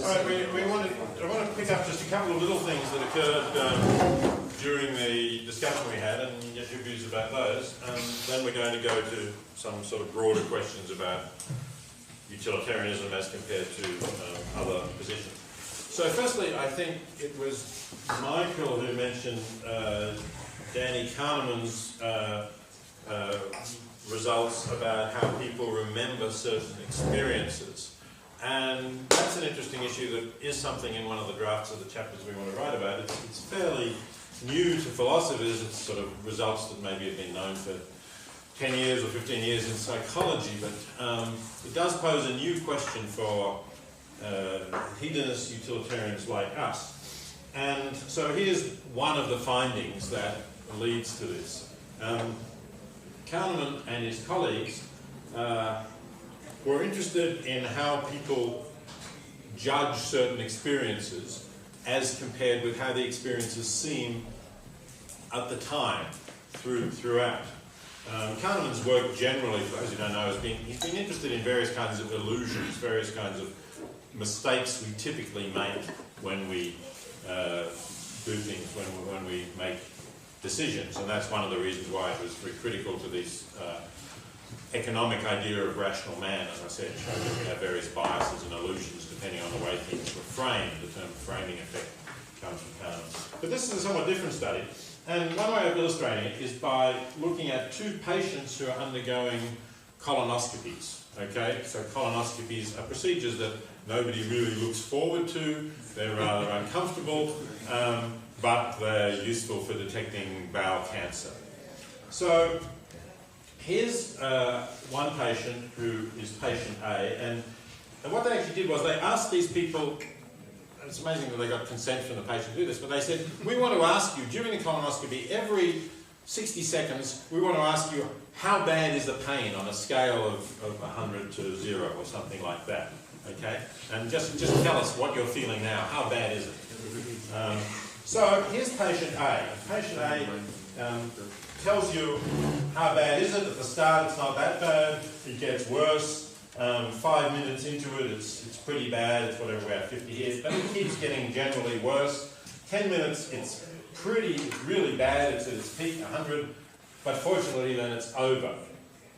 I want to pick up just a couple of little things that occurred during the discussion we had and get your views about those. And then we're going to go to some sort of broader questions about utilitarianism as compared to other positions. So firstly, I think it was Michael who mentioned Danny Kahneman's results about how people remember certain experiences. And that's an interesting issue that is something in one of the drafts of the chapters we want to write about. It's fairly new to philosophers. It's sort of results that maybe have been known for 10 years or 15 years in psychology, but it does pose a new question for hedonist utilitarians like us. And so here's one of the findings that leads to this. Kahneman and his colleagues were interested in how people judge certain experiences as compared with how the experiences seem at the time, throughout. Kahneman's work generally, for those who don't know, he's been interested in various kinds of illusions, various kinds of mistakes we typically make when we do things, when we make decisions, and that's one of the reasons why it was very critical to this economic idea of rational man. As I said, it showed that we have various biases and illusions depending on the way things were framed. The term framing effect comes from Kahneman. But this is a somewhat different study, and one way of illustrating it is by looking at two patients who are undergoing colonoscopies. Okay, so colonoscopies are procedures that nobody really looks forward to. They're rather uncomfortable, but they're useful for detecting bowel cancer. So here's one patient who is patient A, and what they actually did was they asked these people, it's amazing that they got consent from the patient to do this, but they said, we want to ask you, during the colonoscopy, every 60 seconds, we want to ask you, how bad is the pain on a scale of 100 to 0 or something like that, okay? And just tell us what you're feeling now, how bad is it? So here's patient A. Patient A tells you how bad is it. At the start it's not that bad, it gets worse. 5 minutes into it it's pretty bad, it's whatever, about 50 here, but it keeps getting generally worse. 10 minutes it's really bad, it's at its peak, 100, but fortunately then it's over.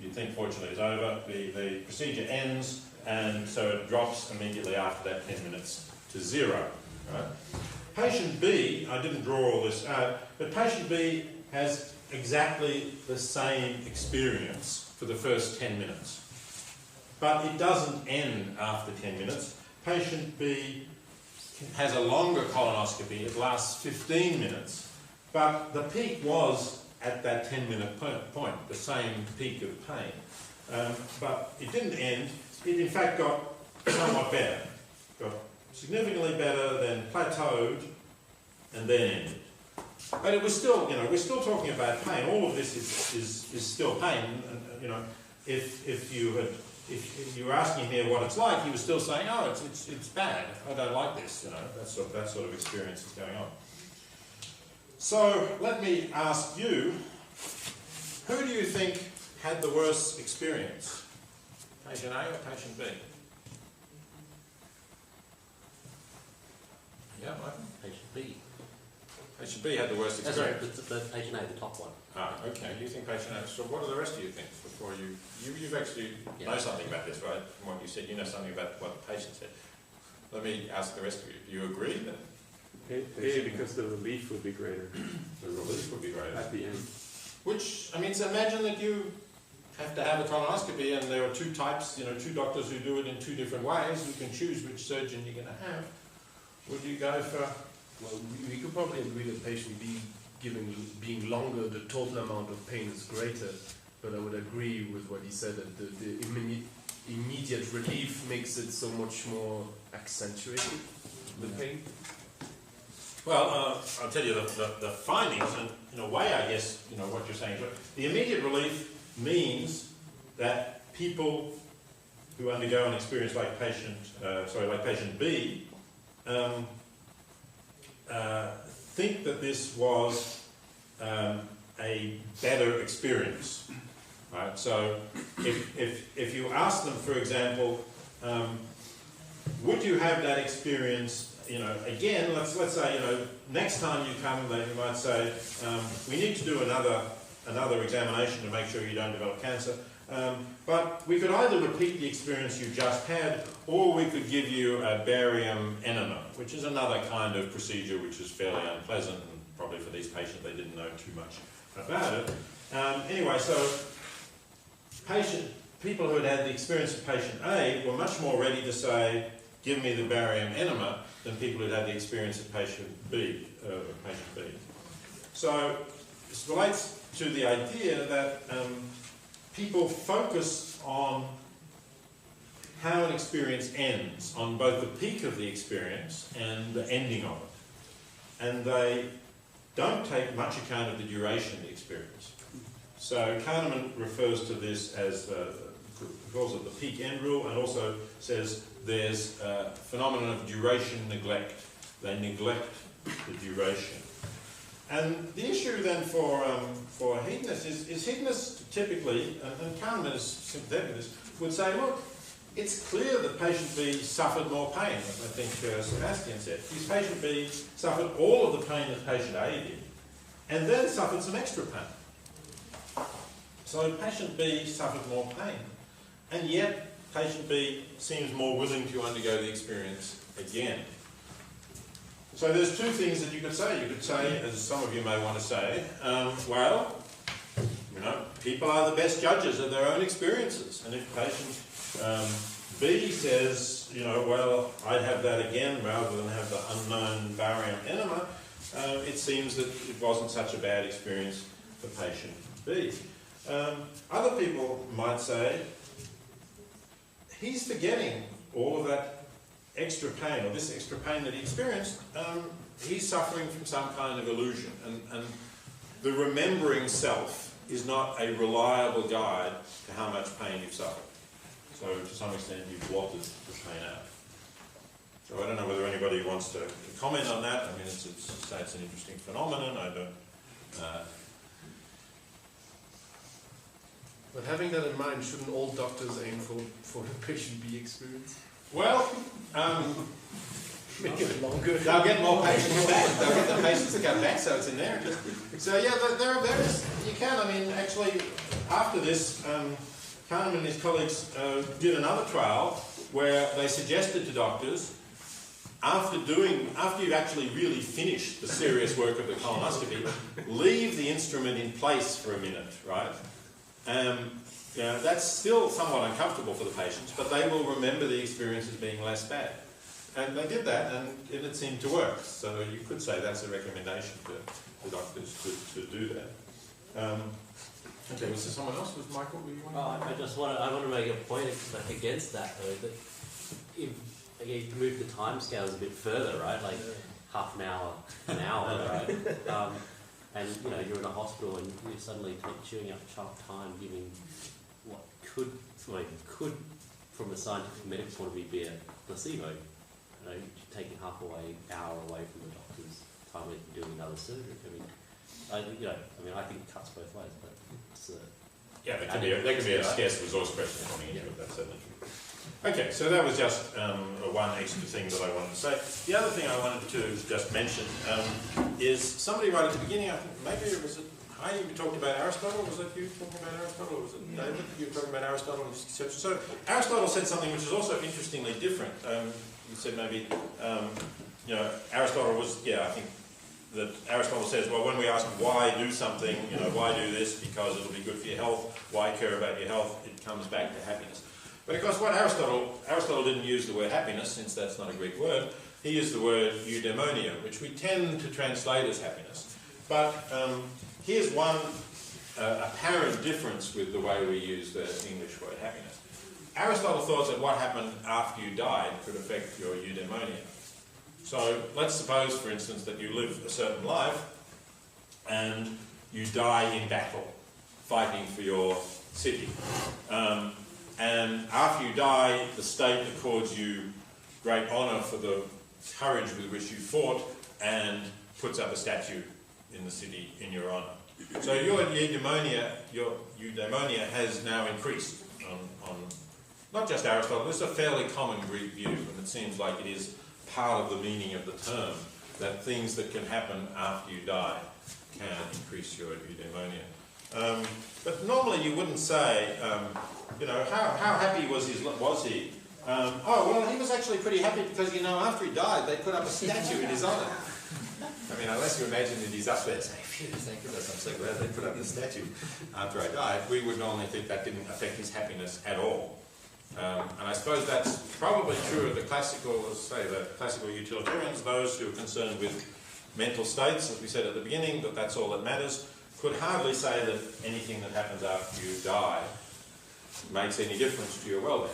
You'd think fortunately it's over, the procedure ends, and so it drops immediately after that 10 minutes to 0. Right? Patient B, I didn't draw all this out, but patient B has exactly the same experience for the first 10 minutes. But it doesn't end after 10 minutes. Patient B has a longer colonoscopy, it lasts 15 minutes, but the peak was at that 10-minute point, the same peak of pain. But it didn't end, it in fact got somewhat better. Got significantly better, then plateaued, and then ended. But it was still, we're still talking about pain. All of this is still pain. And, if you were asking him here what it's like, he was still saying, "Oh, it's bad. I don't like this." That sort of experience is going on. So let me ask you, who do you think had the worst experience? Patient A or patient B? Yeah, Michael? Patient B. Patient B had the worst experience. Sorry, the patient A, the top one. Ah, okay. You think patient A. So what do the rest of you think before you've actually know something about this, right? From what you said, you know something about what the patient said. Let me ask the rest of you. Do you agree that? A, because the relief would be greater. The relief would be greater. At the end. Which, I mean, so imagine that you have to have a colonoscopy and there are two types, two doctors who do it in two different ways. You can choose which surgeon you're going to have. Would you go for... Well, we could probably agree that patient B, being longer, the total amount of pain is greater, but I would agree with what he said, that the immediate relief makes it so much more accentuated, the pain. Well, I'll tell you the findings, and in a way, I guess, what you're saying. But the immediate relief means that people who undergo an experience like patient B, think that this was a better experience, right? So if you ask them, for example, would you have that experience, again, let's say, next time you come, you might say, we need to do another examination to make sure you don't develop cancer. But we could either repeat the experience you just had, or we could give you a barium enema, which is another kind of procedure which is fairly unpleasant, and probably for these patients they didn't know too much about it. Anyway, so people who had the experience of patient A were much more ready to say, give me the barium enema, than people who had the experience of patient B. So this relates to the idea that people focus on how an experience ends, on both the peak of the experience and the ending of it. And they don't take much account of the duration of the experience. So Kahneman refers to this as, calls it the peak-end rule, and also says there's a phenomenon of duration neglect. They neglect the duration. And the issue then for hedonists is hedonists typically, and Kahneman is sympathetic to this, would say, look, it's clear that patient B suffered more pain, as I think Sebastian said. His patient B suffered all of the pain that patient A did, and then suffered some extra pain. So patient B suffered more pain, and yet patient B seems more willing to undergo the experience again. So there's two things that you could say. You could say, as some of you may want to say, well, people are the best judges of their own experiences. And if patient B says, well, I'd have that again rather than have the unknown barium enema, it seems that it wasn't such a bad experience for patient B. Other people might say, he's forgetting all of that extra pain, or this extra pain that he experienced, he's suffering from some kind of illusion. And the remembering self is not a reliable guide to how much pain you've suffered. So to some extent you've blotted the pain out. So I don't know whether anybody wants to comment on that. I mean, it's an interesting phenomenon. I don't... But having that in mind, shouldn't all doctors aim for the patient B experience? Well, make it longer. They'll get more patients back. They'll get the patients to come back, so it's in there. So yeah, there are various. You can. I mean, actually, after this, Kahneman and his colleagues did another trial where they suggested to doctors, after you've actually really finished the serious work of the colonoscopy, leave the instrument in place for a minute, right? That's still somewhat uncomfortable for the patients, but they will remember the experience as being less bad. And they did that, and it seemed to work. So you could say that's a recommendation to doctors to do that. Okay, was there someone else? Was Michael? Were you I want to make a point against that, though, that if you move the time scales a bit further, right? Like half an hour, right? And you're in a hospital and you're suddenly chewing up chalk time, giving what could, from a scientific medical point of view, be a placebo. You're taking half hour away from the doctor's time of doing another surgery. I think it cuts both ways, but it's yeah, there can be a scarce resource question coming into it. That's certainly true. Okay, so that was just one extra thing that I wanted to say. The other thing I wanted to just mention is somebody right at the beginning, I think maybe it was Heidi, you talked about Aristotle. Was that you talking about Aristotle, or was it David? You were talking about Aristotle and his conception. So Aristotle said something which is also interestingly different. You said maybe, Aristotle was, I think that Aristotle says, well, when we ask why do something, why do this? Because it'll be good for your health. Why care about your health? It comes back to happiness. But of course, what Aristotle didn't use the word happiness, since that's not a Greek word. He used the word eudaimonia, which we tend to translate as happiness. But here's one apparent difference with the way we use the English word happiness. Aristotle thought that what happened after you died could affect your eudaimonia. So let's suppose, for instance, that you live a certain life and you die in battle, fighting for your city. And after you die, the state accords you great honour for the courage with which you fought and puts up a statue in the city in your honour. So your eudaimonia has now increased not just Aristotle, this is a fairly common Greek view, and it seems like it is part of the meaning of the term, that things that can happen after you die can increase your eudaimonia. But normally you wouldn't say, you know, how happy was he? Oh, well, he was actually pretty happy because, you know, after he died, they put up a statue in his honour. I mean, unless you imagine that he's up there saying, phew, thank goodness, I'm so glad they put up this statue after I died, we would normally think that didn't affect his happiness at all. And I suppose that's probably true of the classical, let's say, the classical utilitarians, those who are concerned with mental states, as we said at the beginning, that that's all that matters, could hardly say that anything that happens after you die makes any difference to your well-being.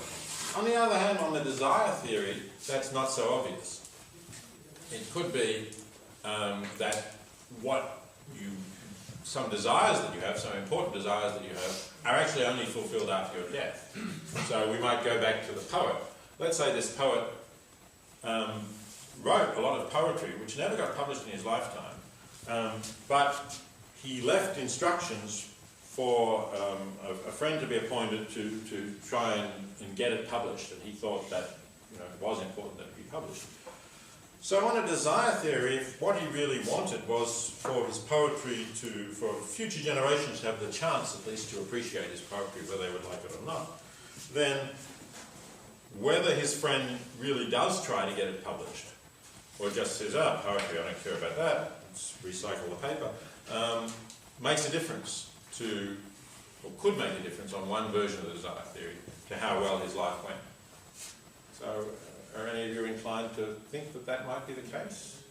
On the other hand, on the desire theory, that's not so obvious. It could be that some desires that you have, some important desires that you have, are actually only fulfilled after your death. So we might go back to the poet. Let's say this poet wrote a lot of poetry which never got published in his lifetime, but he left instructions for a friend to be appointed to try and get it published, and he thought that, you know, it was important that it be published. So on a desire theory, if what he really wanted was for his poetry for future generations to have the chance at least to appreciate his poetry, whether they would like it or not, then whether his friend really does try to get it published, or just says, poetry, I don't care about that, let's recycle the paper, makes a difference to, or could make a difference on one version of the desire theory, to how well his life went. So, are any of you inclined to think that that might be the case?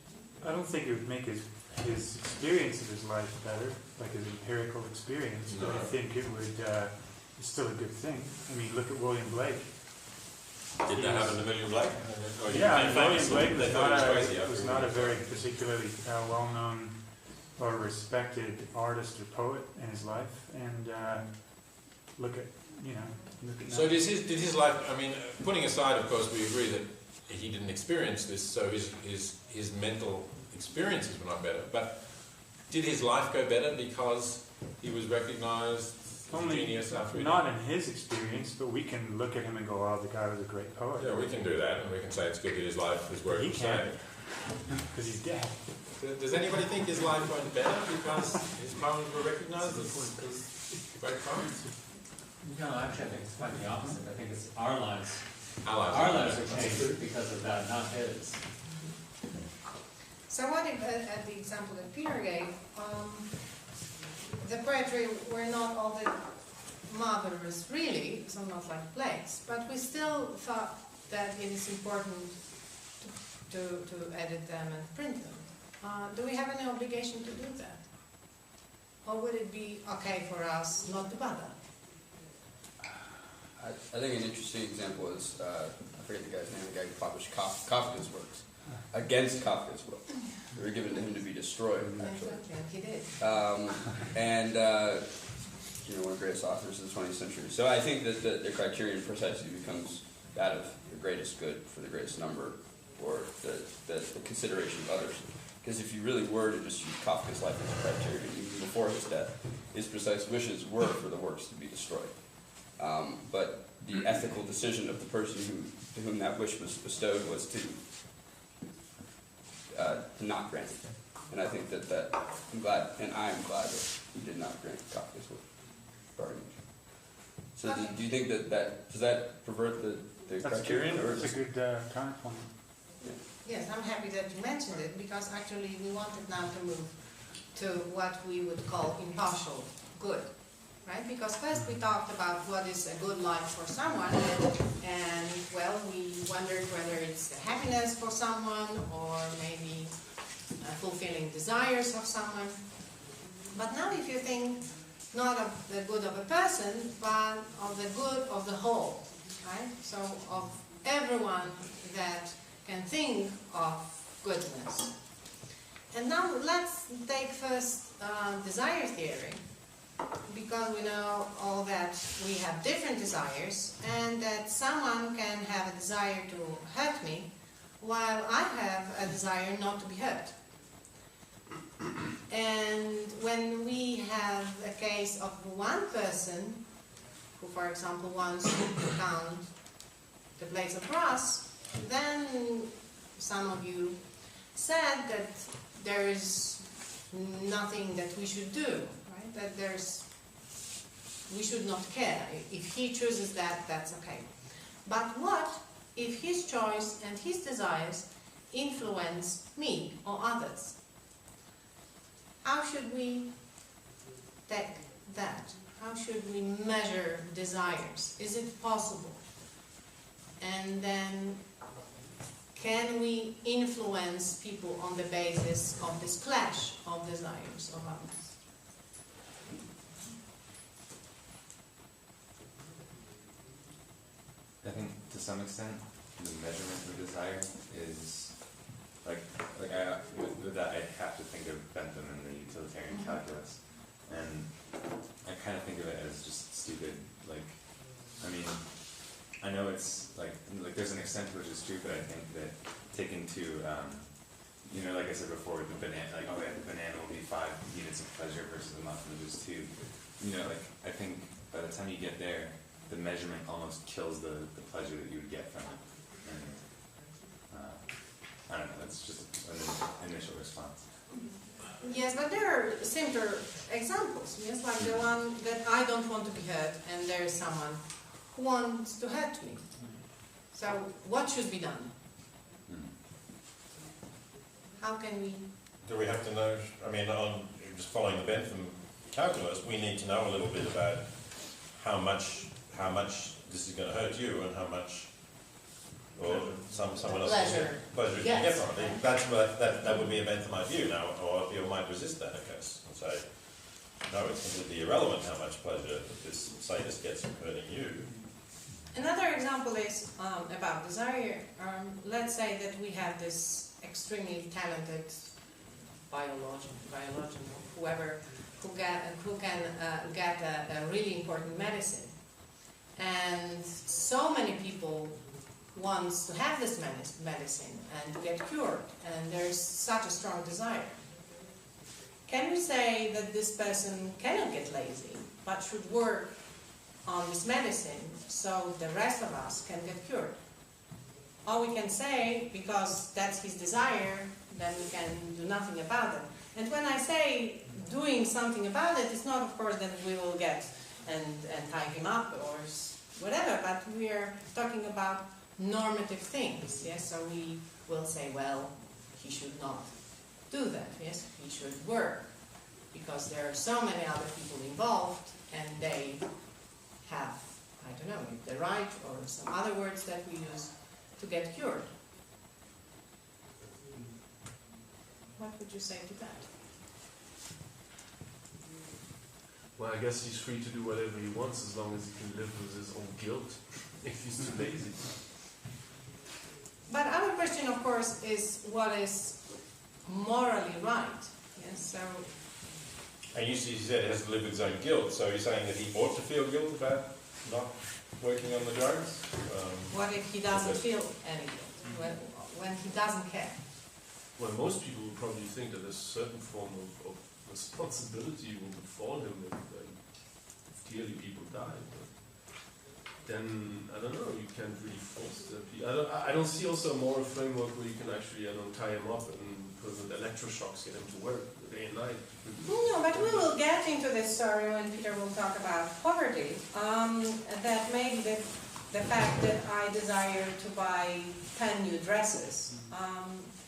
I don't think it would make his experience of his life better, like his empirical experience, but I think it would, it's still a good thing. I mean, look at William Blake. Did that happen to William Blake? Yeah, William Blake was not a very particularly well-known or respected artist or poet in his life, and look at that. So did his life, I mean, putting aside, of course, we agree that he didn't experience this, so his mental experiences were not better, but did his life go better because he was recognised as a genius after he died? Not in his experience, but we can look at him and go, oh, the guy was a great poet. Yeah, we can do that, and we can say it's good that his life is where it was saved. Because he's dead. Does anybody think his life went better because his poems were recognised as great poems? No, actually I think it's quite the opposite. I think it's our lives. Our lives are changed because of that, not his. So what if, at the example that Peter gave, the poetry were not all that marvelous really, so not like Blake's, but we still thought that it is important to edit them and print them. Do we have any obligation to do that? Or would it be okay for us not to bother? I think an interesting example is, I forget the guy's name, the guy who published Kafka's works, against Kafka's will. They were given to him to be destroyed, actually. Exactly, he did. One of the greatest authors of the 20th century. So I think that the criterion precisely becomes that of the greatest good for the greatest number, or the consideration of others. Because if you really were to just use Kafka's life as a criterion, even before his death, his precise wishes were for the works to be destroyed. But the ethical decision of the person to whom that wish was bestowed was to not grant it. And I think that I'm glad that he did not grant Kafka's wish. So do you think that does that pervert the criterion? That's a good counterpoint. Yes, I'm happy that you mentioned it, because actually we wanted now to move to what we would call impartial good. Right? Because first we talked about what is a good life for someone, and well, we wondered whether it's the happiness for someone or maybe fulfilling desires of someone. But now if you think not of the good of a person, but of the good of the whole, right? So of everyone that can think of goodness. And now let's take first desire theory. Because we know all that we have different desires, and that someone can have a desire to hurt me, while I have a desire not to be hurt. And when we have a case of one person who for example, wants to count the blades of grass, then some of you said that there is nothing that we should do, right? That we should not care. If he chooses that, that's okay. But what if his choice and his desires influence me or others? How should we take that? How should we measure desires? Is it possible? And then, can we influence people on the basis of this clash of desires of others? I think to some extent the measurement of desire is like with that I have to think of Bentham and the utilitarian calculus, and I kind of think of it as just stupid. Like, I mean, I know it's like there's an extent to which it's true, but I think that taken to you know, like I said before, the banana, like, oh yeah, the banana will be 5 units of pleasure versus the muffin is 2. You know, like, I think by the time you get there, the measurement almost kills the pleasure that you would get from it. And I don't know, that's just an initial response. Yes, but there are simpler examples. Yes, like the one that I don't want to be hurt, and there is someone who wants to hurt me. So, what should be done? How can we? Do we have to know? I mean, on just following the Bentham calculus, we need to know a little bit about how much this is going to hurt you, and how much, or someone else pleasure you yes. get from it. That's what that would be a Benthamite view now, or people might resist that, I guess, and say, no, it's completely irrelevant how much pleasure this sadist gets from hurting you. Another example is about desire. Let's say that we have this extremely talented biologist, whoever, who can get a really important medicine. And so many people wants to have this medicine and to get cured, and there's such a strong desire. Can we say that this person cannot get lazy, but should work on this medicine so the rest of us can get cured? Or we can say, because that's his desire, then we can do nothing about it. And when I say doing something about it, it's not, of course, that we will get and tie him up or whatever, but we are talking about normative things, yes? So we will say, well, he should not do that, yes? He should work, because there are so many other people involved, and they have, I don't know, the right or some other words that we use to get cured. What would you say to that? Well, I guess he's free to do whatever he wants as long as he can live with his own guilt if he's too lazy. But our question, of course, is what is morally right. Yes, so. And you said he has to live with his own guilt, so you're saying that he ought to feel guilt about not working on the drugs? What if he doesn't feel any guilt, when he doesn't care? Well, most people would probably think that a certain form of responsibility will befall him if clearly people die. But then, I don't know, you can't really force the people. I don't see also a moral framework where you can actually, tie him up and put him with electroshocks, get him to work day and night. No, but we will get into this story when Peter will talk about poverty. That maybe the fact that I desire to buy 10 new dresses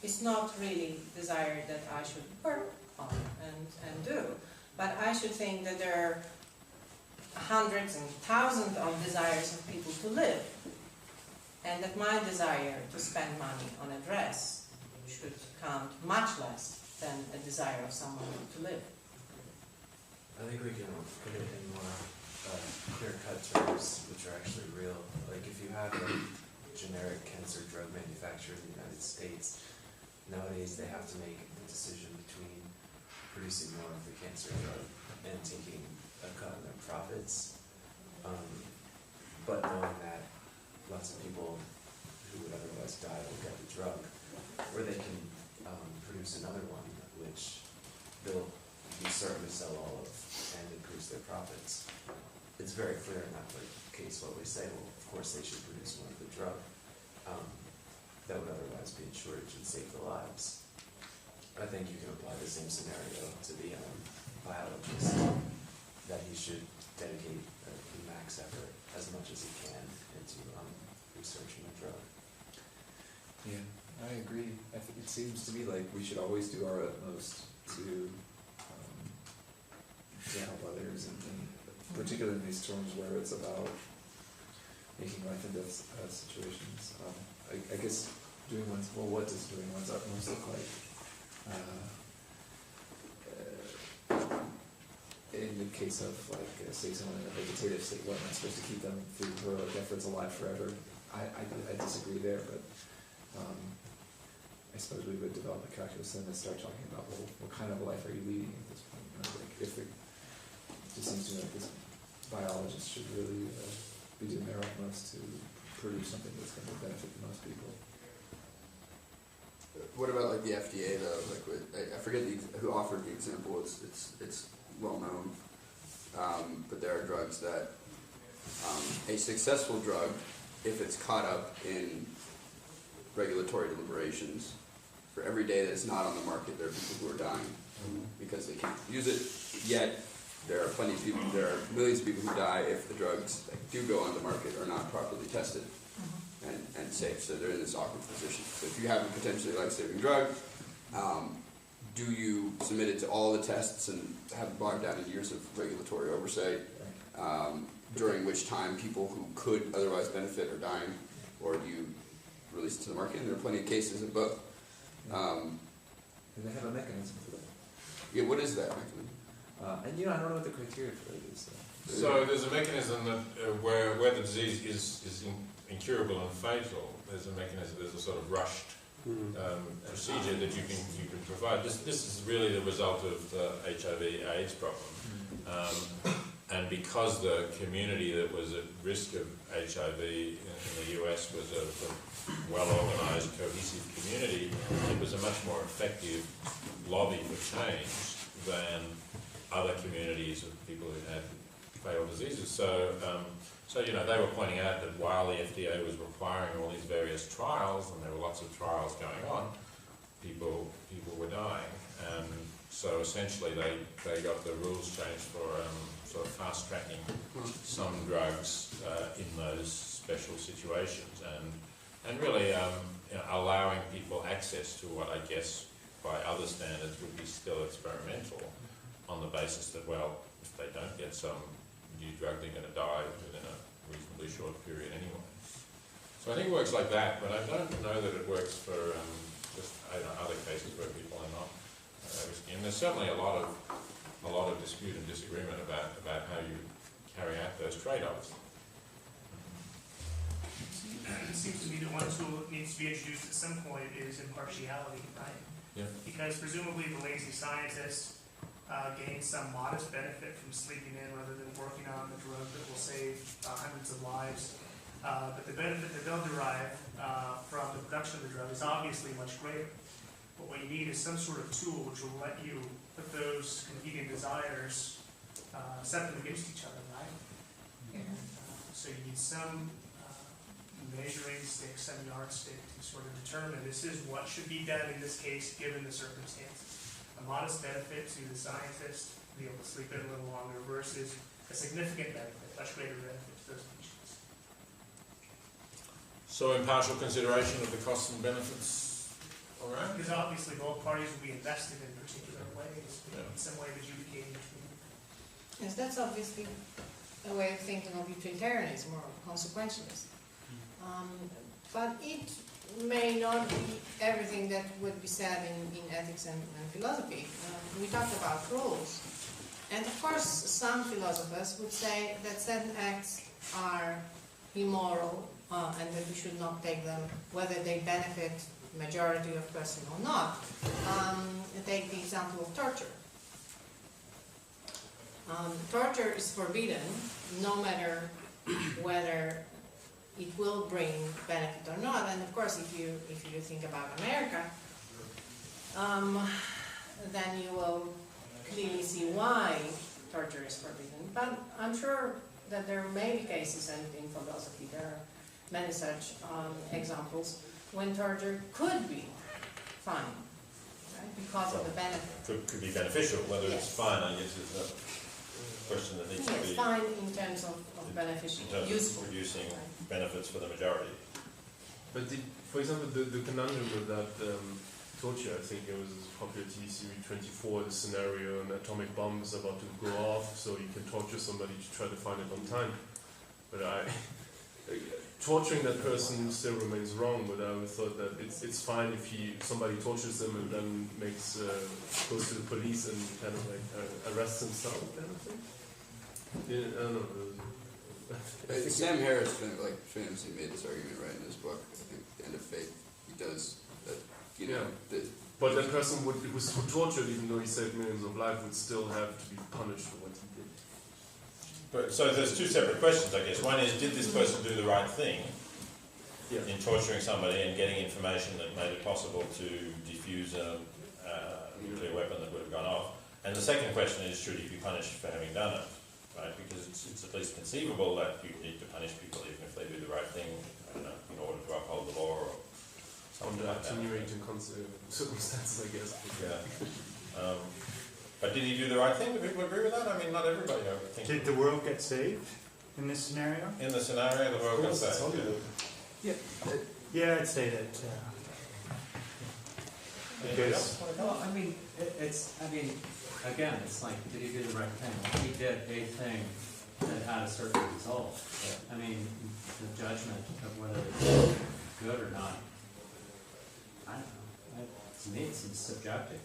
is not really desire that I should work on and do. But I should think that there are hundreds and thousands of desires of people to live, and that my desire to spend money on a dress should count much less than a desire of someone to live. I think we can put it in more clear-cut terms, which are actually real. Like if you have a generic cancer drug manufacturer in the United States, nowadays they have to make a decision between producing more of the cancer drug and taking a cut in their profits, but knowing that lots of people who would otherwise die will get the drug, or they can produce another one which they'll be certain to sell all of and increase their profits. It's very clear in that way. case what we say, well, of course they should produce more of the drug that would otherwise be in shortage and save the lives. I think you can apply the same scenario to the biologist, that he should dedicate the max effort as much as he can into researching a drug. Yeah, I agree. I think it seems to me like we should always do our utmost to help others, and particularly in these terms where it's about making life and death situations. I guess what does doing one's utmost look like? In the case of, like, say someone in a vegetative state, what am I supposed to keep them through heroic efforts alive forever? I disagree there, but I suppose we would develop a calculus then and start talking about, well, what kind of life are you leading at this point? You know, like it just seems to me like this biologist should really be doing their utmost to produce something that's going to benefit the most people. What about like the FDA though? Like I forget who offered the example. It's well known, but there are drugs that a successful drug, if it's caught up in regulatory deliberations, for every day that it's not on the market, there are people who are dying because they can't use it. Yet there are plenty of people. There are millions of people who die if the drugs that do go on the market are not properly tested and safe. So they're in this awkward position. So if you have a potentially life-saving drug, do you submit it to all the tests and have it bogged down in years of regulatory oversight, during which time people who could otherwise benefit are dying, or do you release it to the market? And there are plenty of cases of both. And they have a mechanism for that. Yeah, what is that mechanism? And I don't know what the criteria for it is. So there's a mechanism that where the disease is incurable and fatal. There's a mechanism. There's a sort of rushed procedure that you can provide. This is really the result of the HIV/AIDS problem, and because the community that was at risk of HIV in the US was a well-organized, cohesive community, it was a much more effective lobby for change than other communities of people who had fatal diseases. So they were pointing out that while the FDA was requiring all these various trials, and there were lots of trials going on, people were dying, and so essentially they got the rules changed for sort of fast-tracking some drugs in those special situations, and really allowing people access to what I guess by other standards would be still experimental, on the basis that, well, if they don't get some new drug, they're going to die within a reasonably short period anyway. So I think it works like that, but I don't know that it works for just other cases where people are not risky. And there's certainly a lot of dispute and disagreement about how you carry out those trade-offs. It seems to me that one tool that needs to be introduced at some point is impartiality, right? Yeah. Because presumably the lazy scientist gains some modest benefit from sleeping in rather than working on the drug that will save hundreds of lives. But the benefit that they'll derive from the production of the drug is obviously much greater. But what you need is some sort of tool which will let you put those competing desires, set them against each other, right? And, so you need some measuring stick, some yardstick to sort of determine this is what should be done in this case given the circumstances. A modest benefit to the scientist to be able to sleep in a little longer versus a significant benefit, much greater benefit to those patients. So impartial consideration of the costs and benefits, all right? Because obviously both parties will be invested in particular ways, in some way adjudicating between them. Yes, that's obviously a way of thinking of utilitarianism or consequentialism. But it may not be everything that would be said in ethics and philosophy. We talked about rules. And of course, some philosophers would say that certain acts are immoral and that we should not take them, whether they benefit the majority of person or not. Take the example of torture. Torture is forbidden no matter whether it will bring benefit or not. And of course, if you think about America, then you will clearly see why torture is forbidden. But I'm sure that there may be cases, and in philosophy there are many such examples, when torture could be fine, right, because of the benefit. Could be beneficial. Whether it's fine, I guess, is a question that needs to be... fine in terms of beneficial, in terms useful. of producing benefits for the majority. But for example, the conundrum with that torture, I think it was popular TV series 24, the scenario an atomic bomb is about to go off, so you can torture somebody to try to find it on time. But torturing that person still remains wrong, but I would thought that it's fine if somebody tortures them and then goes to the police and kind of like arrests himself, kind of thing. Yeah, I don't know. Sam Harris famously made this argument right in his book, I think, The End of Fate. He does that, you know. But that person who was tortured, even though he saved millions of lives, would still have to be punished for what he did. But, so there's two separate questions, I guess. One is, did this person do the right thing in torturing somebody and getting information that made it possible to defuse a nuclear weapon that would have gone off? And the second question is, should he be punished for having done it? Right? Because it's at least conceivable that you need to punish people even if they do the right thing, I don't know, in order to uphold the law or something Under like that. attenuating circumstances, I guess. Yeah. But did he do the right thing? Do people agree with that? I mean, not everybody, I would think. Did the world get saved in this scenario? In the scenario, the world got saved. Yeah, I'd say that. Because Well, I mean, again, it's like, did he do the right thing? Well, he did a thing that had a certain result. I mean, the judgment of whether it's good or not, I don't know. To me, it seems subjective.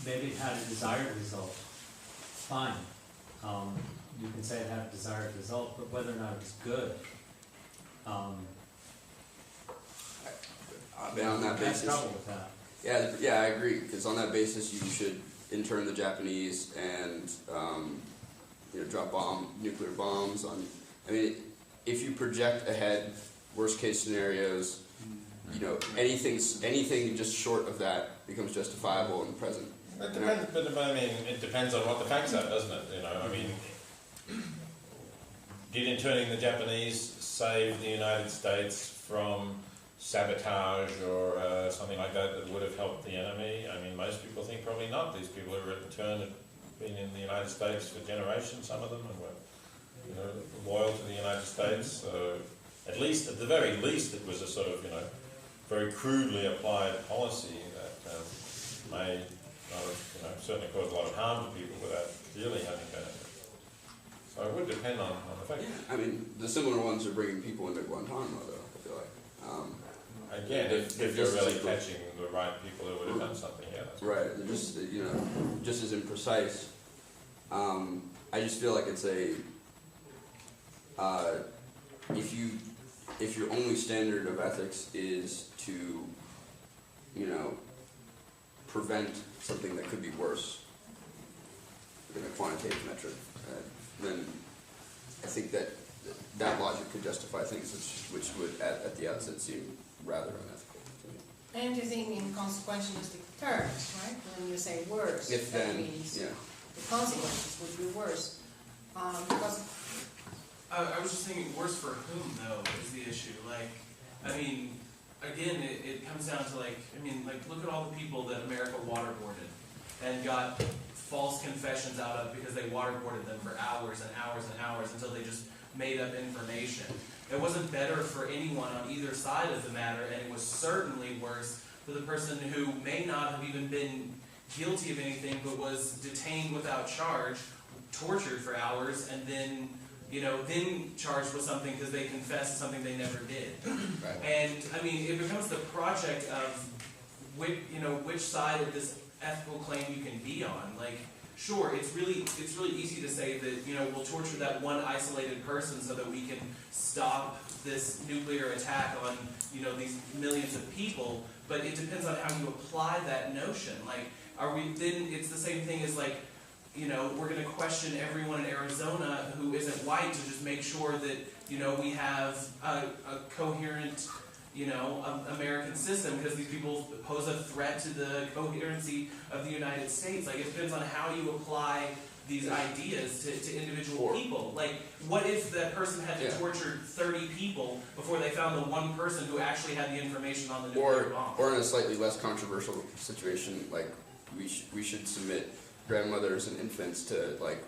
Maybe it had a desired result. Fine. You can say it had a desired result, but whether or not it was good, On that I have basis, trouble with that. yeah, I agree. Because on that basis, you should intern the Japanese and drop nuclear bombs on. I mean, if you project ahead, worst case scenarios, anything just short of that becomes justifiable in the present. It depends, but I mean, it depends on what the facts are, doesn't it? I mean, did interning the Japanese save the United States from sabotage or something like that that would have helped the enemy? I mean, most people think probably not. These people who were interned have been in the United States for generations, some of them, and were loyal to the United States. So at the very least, it was a sort of very crudely applied policy that may certainly cause a lot of harm to people without really having benefit. So it would depend on the fact. Yeah, I mean, the similar ones are bringing people into Guantanamo, though, I feel like. Again, if you're really catching the right people who would have done something, yeah. That's right, they're just, just as imprecise. I just feel like it's if your only standard of ethics is to, prevent something that could be worse than a quantitative metric, then I think that logic could justify things which would at the outset seem rather unethical to me. And you think in consequentialistic terms, right? When you say worse, If that then, means yeah. the consequences would be worse. Because I was just thinking, worse for whom, though, is the issue. Again, it comes down to, look at all the people that America waterboarded and got false confessions out of because they waterboarded them for hours and hours and hours until they just made up information. It wasn't better for anyone on either side of the matter, and it was certainly worse for the person who may not have even been guilty of anything but was detained without charge, tortured for hours, and then charged with something because they confessed to something they never did. Right. And I mean, it becomes the project of which side of this ethical claim you can be on. Sure, it's really easy to say that we'll torture that one isolated person so that we can stop this nuclear attack on these millions of people. But it depends on how you apply that notion. Then it's the same thing as we're going to question everyone in Arizona who isn't white to just make sure that, we have a coherent, American system because these people pose a threat to the coherency of the United States. It depends on how you apply these ideas to individual people. Like, what if that person had to torture 30 people before they found the one person who actually had the information on the nuclear bomb? Or in a slightly less controversial situation, like we should submit grandmothers and infants to like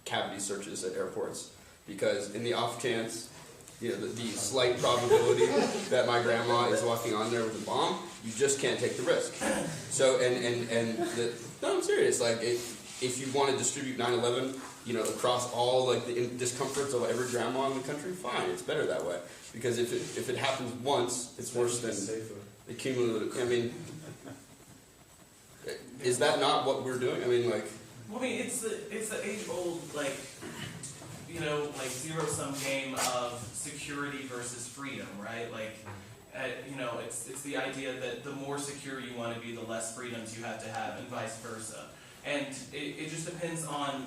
cavity searches at airports, because in the off chance, the slight probability that my grandma is walking on there with a bomb, you just can't take the risk. So no, I'm serious. Like if you want to distribute 9/11, across all like the discomforts of every grandma in the country, fine, it's better that way. Because if it happens once, it's worse than the cumulative. I mean, is that not what we're doing? I mean, like. Well, I mean, it's the age-old zero-sum game of security versus freedom, right? Like, it's the idea that the more secure you want to be, the less freedoms you have to have, and vice versa. And it just depends on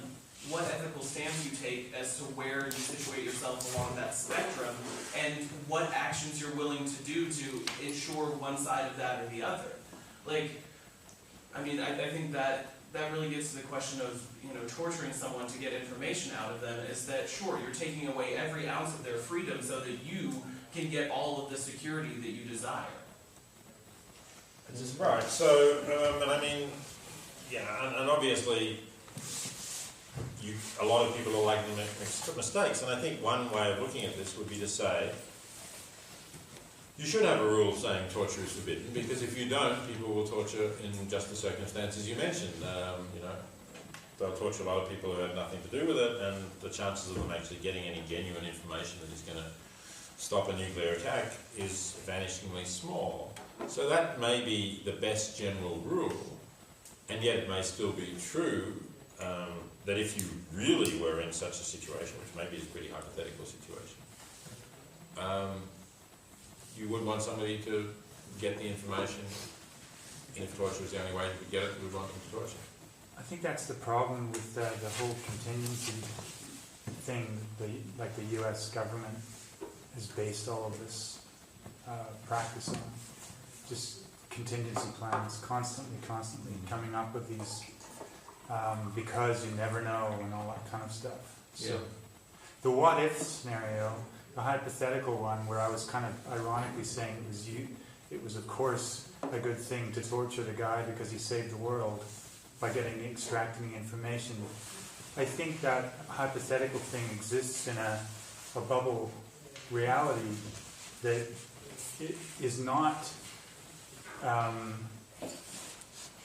what ethical stance you take as to where you situate yourself along that spectrum, and what actions you're willing to do to ensure one side of that or the other. Like, I mean, I think that really gets to the question of, torturing someone to get information out of them, is that, sure, you're taking away every ounce of their freedom so that you can get all of the security that you desire. Right, so, and I mean, and obviously, a lot of people are likely to make mistakes, and I think one way of looking at this would be to say, you should have a rule saying torture is forbidden, because if you don't, people will torture in just the circumstances you mentioned. They'll torture a lot of people who had nothing to do with it, and the chances of them actually getting any genuine information that is going to stop a nuclear attack is vanishingly small. So that may be the best general rule, and yet it may still be true that if you really were in such a situation, which maybe is a pretty hypothetical situation, you would want somebody to get the information, and if torture was the only way you could get it, you would want them to torture. I think that's the problem with the whole contingency thing. The U.S. government has based all of this practice on. Just contingency plans, constantly coming up with these, because you never know and all that kind of stuff. So the what-if scenario, the hypothetical one, where I was kind of ironically saying it was of course a good thing to torture the guy because he saved the world by extracting the information. I think that hypothetical thing exists in a bubble reality that is not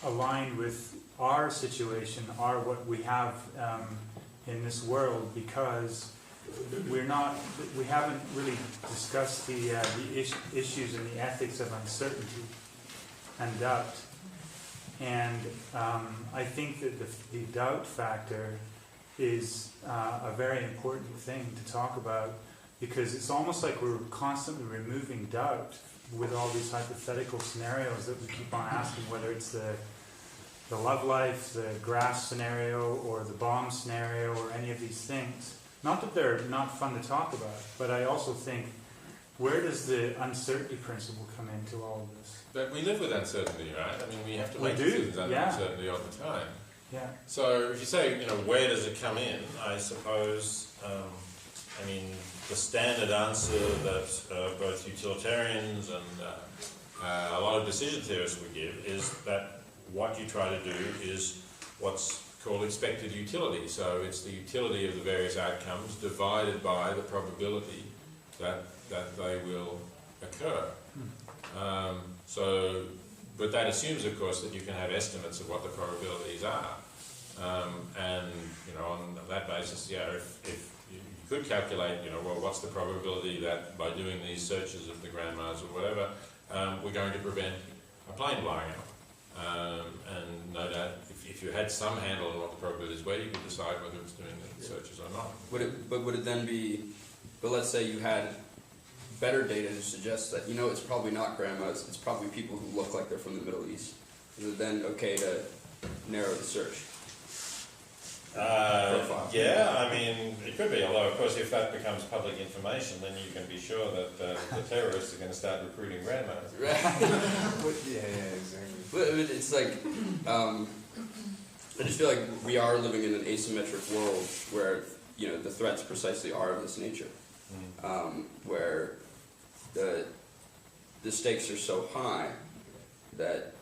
aligned with our situation, what we have in this world, because we haven't really discussed the issues and the ethics of uncertainty and doubt. And I think that the doubt factor is a very important thing to talk about, because it's almost like we're constantly removing doubt with all these hypothetical scenarios that we keep on asking, whether it's the love life, the grass scenario, or the bomb scenario, or any of these things. Not that they're not fun to talk about, but I also think, where does the uncertainty principle come into all of this? But we live with uncertainty, right? I mean, we have to make decisions under uncertainty all the time. Yeah. So if you say, where does it come in? I suppose, the standard answer that both utilitarians and a lot of decision theorists would give is that what you try to do is what's called expected utility. So it's the utility of the various outcomes divided by the probability that they will occur. But that assumes, of course, that you can have estimates of what the probabilities are. And on that basis, if you could calculate, what's the probability that by doing these searches of the grandmas or whatever, we're going to prevent a plane blowing up. And no doubt, if you had some handle on what the probabilities were, you could decide whether it's doing the searches or not. Would it then be, but let's say you had better data to suggest that, it's probably not grandmas, it's probably people who look like they're from the Middle East. Is it then okay to narrow the search? It could be, although of course if that becomes public information, then you can be sure that the terrorists are going to start recruiting grandmas. Right. Exactly. But it's like, I just feel like we are living in an asymmetric world where, you know, the threats precisely are of this nature, where the stakes are so high that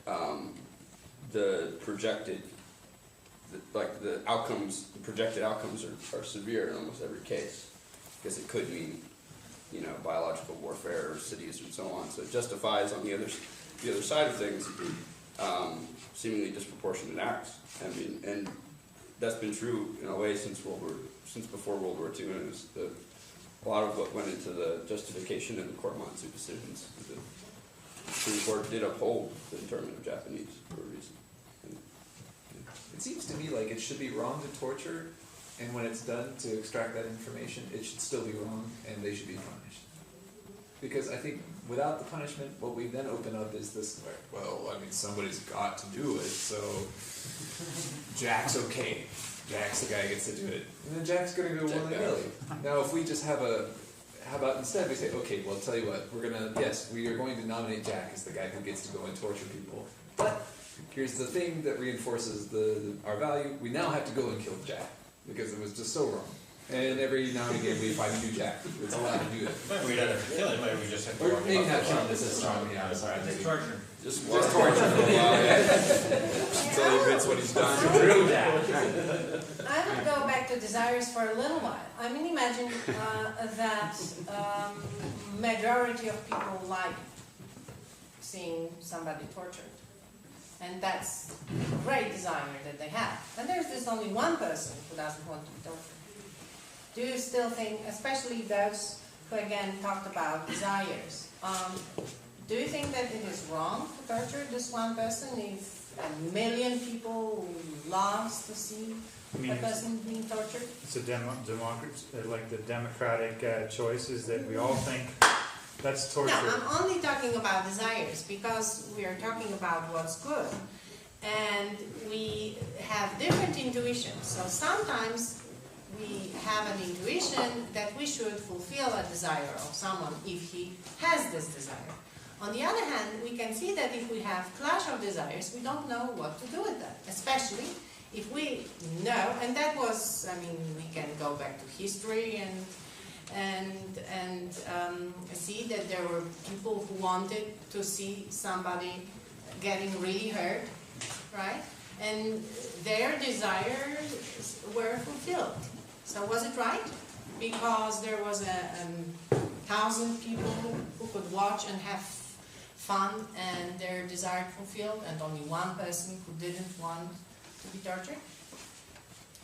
the projected outcomes are severe in almost every case, because it could mean, you know, biological warfare or cities and so on. So it justifies on the other side of things seemingly disproportionate acts. I mean, and that's been true in a way since before World War II, and it was a lot of what went into the justification in the Korematsu decisions. The Supreme Court did uphold the internment of Japanese for a reason. It seems to me like it should be wrong to torture, and when it's done to extract that information, it should still be wrong, and they should be punished. Because I think without the punishment, what we then open up is this, like, well, I mean, somebody's got to do it, so Jack's okay. Jack's the guy who gets to do it. And then Jack's going to go willy-nilly. Now, if we just have how about instead we say, okay, well, tell you what, we are going to nominate Jack as the guy who gets to go and torture people. But here's the thing that reinforces our value. We now have to go and kill Jack, because it was just so wrong. And every now and again we find a new Jack. It's allowed to do it. Maybe we don't have to kill him, maybe we just have to Or maybe not kill him, this is strong, yeah, I'm sorry. Just torture. Just torture for a while, until he admits what he's done. I would go back to desires for a little while. I mean, imagine that majority of people like seeing somebody tortured. And that's a great desire that they have. And there's just only one person who doesn't want to be tortured. Do you still think, especially those who again talked about desires, do you think that it is wrong to torture this one person if a million people loves to see a person being tortured? It's a democracy, like the democratic choices that we all think that's torture. No, I'm only talking about desires because we are talking about what's good. And we have different intuitions. So sometimes we have an intuition that we should fulfill a desire of someone if he has this desire. On the other hand, we can see that if we have clash of desires, we don't know what to do with that, especially if we know, and that was, I mean, we can go back to history and see that there were people who wanted to see somebody getting really hurt, right? And their desires were fulfilled. So was it right? Because there was 1,000 people who could watch and have fun and their desire fulfilled, and only one person who didn't want to be tortured?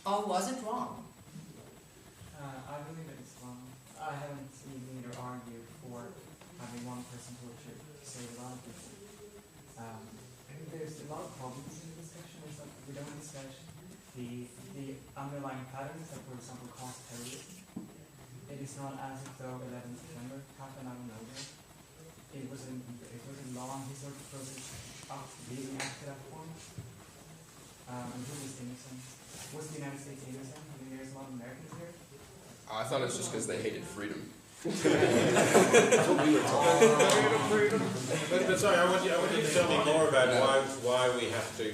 Or was it wrong? I believe it's wrong. I haven't seen either argue for having one person tortured to save a lot of people. There's a lot of problems in the discussion. We don't discuss the underlying patterns that, for example, cause terrorism. It is not as if though 11 September happened out of nowhere. It was a long historical process up leading up to that point. And who was innocent? Was the United States innocent? I mean, there's a lot of Americans here. I thought it was just because they hated freedom. That's what we were talking. But sorry, I want you to tell me more about why we have to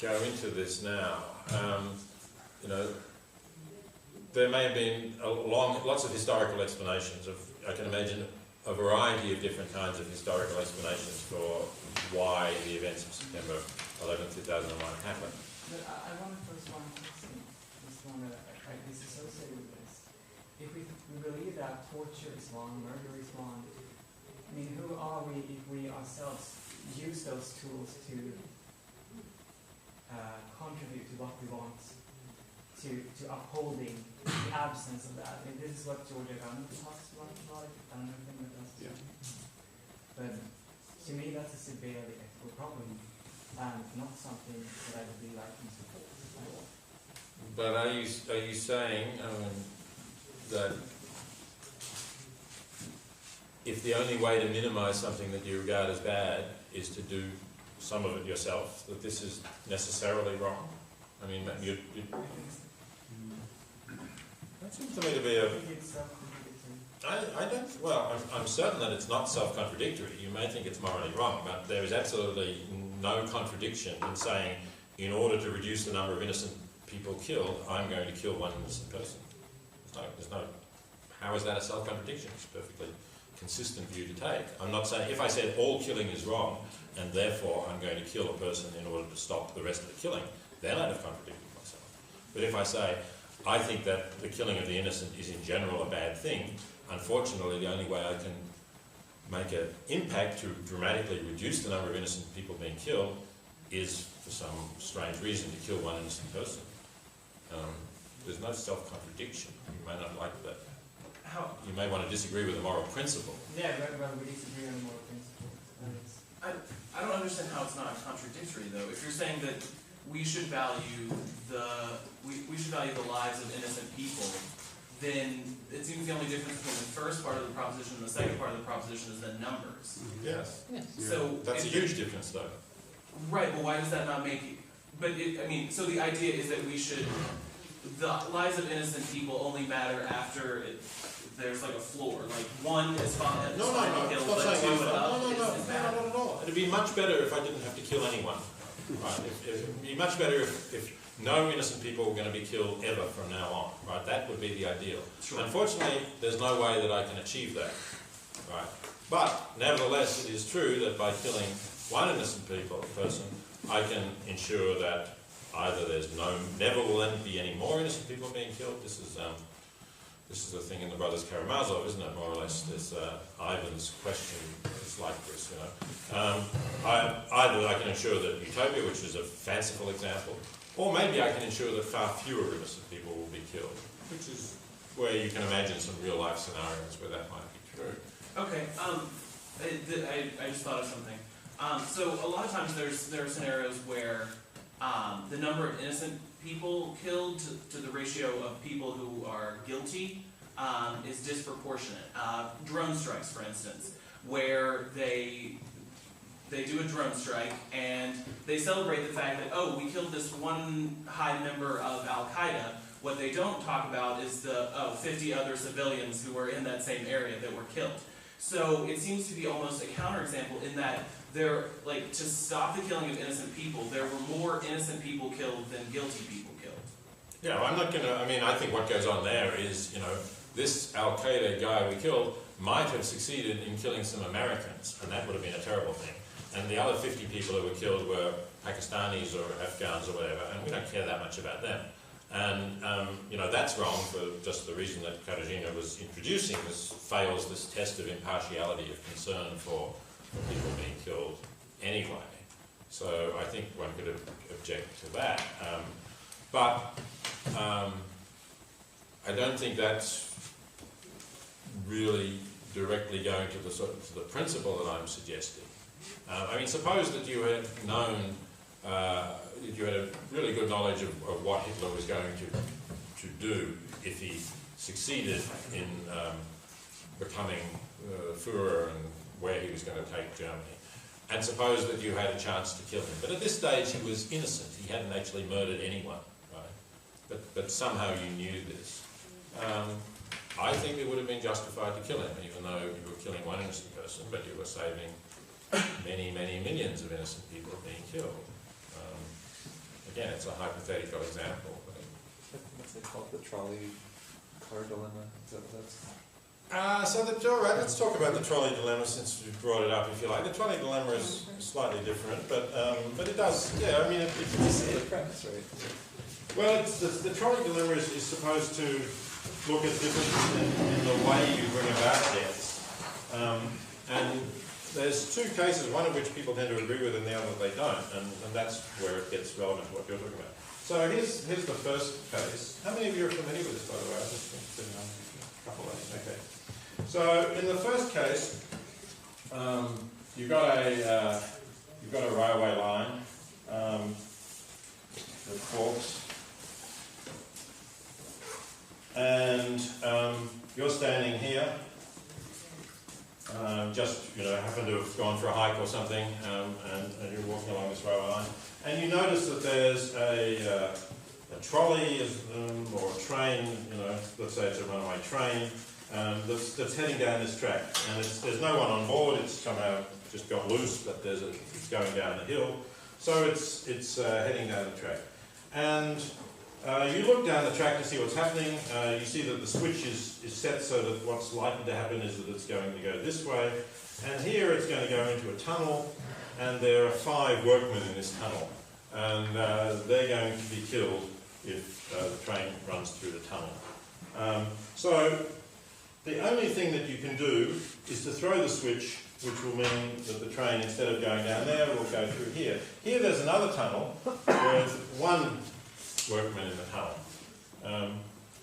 go into this now. You know, there may have been lots of historical explanations of, I can imagine, a variety of different kinds of historical explanations for why the events of September 11, 2001 happened. But I want to first one that I disassociate with this. If we believe that torture is wrong, murder is wrong, I mean, who are we if we ourselves use those tools to contribute to what we want, to upholding the absence of that? I mean, this is what Georgia Gunn talks about. I don't know if anyone else. Yeah. But to me, that's a severely ethical problem, and not something that I would be liking to support at all. But are you saying that if the only way to minimize something that you regard as bad is to do some of it yourself, that this is necessarily wrong? I mean, that seems to me to be a... I don't... Well, I'm certain that it's not self-contradictory. You may think it's morally wrong, but there is absolutely no contradiction in saying in order to reduce the number of innocent people killed, I'm going to kill one innocent person. How is that a self-contradiction? It's a perfectly consistent view to take. I'm not saying, if I said all killing is wrong, and therefore I'm going to kill a person in order to stop the rest of the killing, then I'd have contradicted myself. But if I say, I think that the killing of the innocent is in general a bad thing, unfortunately the only way I can make an impact to dramatically reduce the number of innocent people being killed is, for some strange reason, to kill one innocent person. There's no self-contradiction. You may not like that. You may want to disagree with the moral principle. Yeah, well, we disagree on the moral principle. I don't understand how it's not contradictory though. If you're saying that we should value we should value the lives of innocent people, then it seems the only difference between the first part of the proposition and the second part of the proposition is the numbers. Yes. So that's a huge difference, though. Right. Well, why does that not make it? But I mean, so the idea is that we should. The lives of innocent people only matter after there's like a floor, like one is fine. No, not at all. It'd be much better if I didn't have to kill anyone. Right? It'd be much better if no innocent people were going to be killed ever from now on. Right? That would be the ideal. Sure. Unfortunately, there's no way that I can achieve that. Right? But nevertheless, it is true that by killing one innocent person, I can ensure that either never will then be any more innocent people being killed. This is a thing in the Brothers Karamazov, isn't it? More or less, this Ivan's question is like this. Either I can ensure that utopia, which is a fanciful example, or maybe I can ensure that far fewer innocent people will be killed, which is where you can imagine some real life scenarios where that might be true. Okay. I just thought of something. So a lot of times there are scenarios where the number of innocent people killed to the ratio of people who are guilty is disproportionate. Drone strikes, for instance, where they do a drone strike and they celebrate the fact that, oh, we killed this one high member of Al-Qaeda. What they don't talk about is the 50 other civilians who were in that same area that were killed. So it seems to be almost a counterexample in that to stop the killing of innocent people, there were more innocent people killed than guilty people killed. Yeah, well, I'm not going to, I think what goes on there is, this Al-Qaeda guy we killed might have succeeded in killing some Americans, and that would have been a terrible thing. And the other 50 people who were killed were Pakistanis or Afghans or whatever, and we don't care that much about them. And, that's wrong for just the reason that Katarzyna was introducing. This fails this test of impartiality, of concern for people being killed anyway. So I think one could object to that. But I don't think that's really directly going to the principle that I'm suggesting. Suppose that you had known, that you had a really good knowledge of what Hitler was going to do if he succeeded in becoming Führer and where he was going to take Germany. And suppose that you had a chance to kill him. But at this stage he was innocent. He hadn't actually murdered anyone, right? But somehow you knew this. I think it would have been justified to kill him, even though you were killing one innocent person, but you were saving many, many millions of innocent people being killed. Again, it's a hypothetical example. What's it called? The trolley car dilemma? Is that what that's? All right, let's talk about the trolley dilemma since you brought it up, if you like. The trolley dilemma is slightly different, but it does, it's the premise, right? Well, the trolley dilemma is supposed to look at differences in the way you bring about deaths. And there's two cases, one of which people tend to agree with and the other they don't, and that's where it gets relevant to what you're talking about. So here's the first case. How many of you are familiar with this, by the way? I just think a couple of you. Okay. So in the first case, you've got a railway line with forks, and you're standing here. Happen to have gone for a hike or something, and you're walking along this railway line, and you notice that there's a trolley or a train, let's say it's a runaway train, that's heading down this track, and there's no one on board. It's somehow just got loose, but it's going down the hill. So it's heading down the track. And you look down the track to see what's happening. You see that the switch is set so that what's likely to happen is that it's going to go this way. And here it's going to go into a tunnel, and there are 5 workmen in this tunnel. And they're going to be killed if the train runs through the tunnel. So the only thing that you can do is to throw the switch, which will mean that the train, instead of going down there, will go through here. Here there's another tunnel with 1 workman in the tunnel.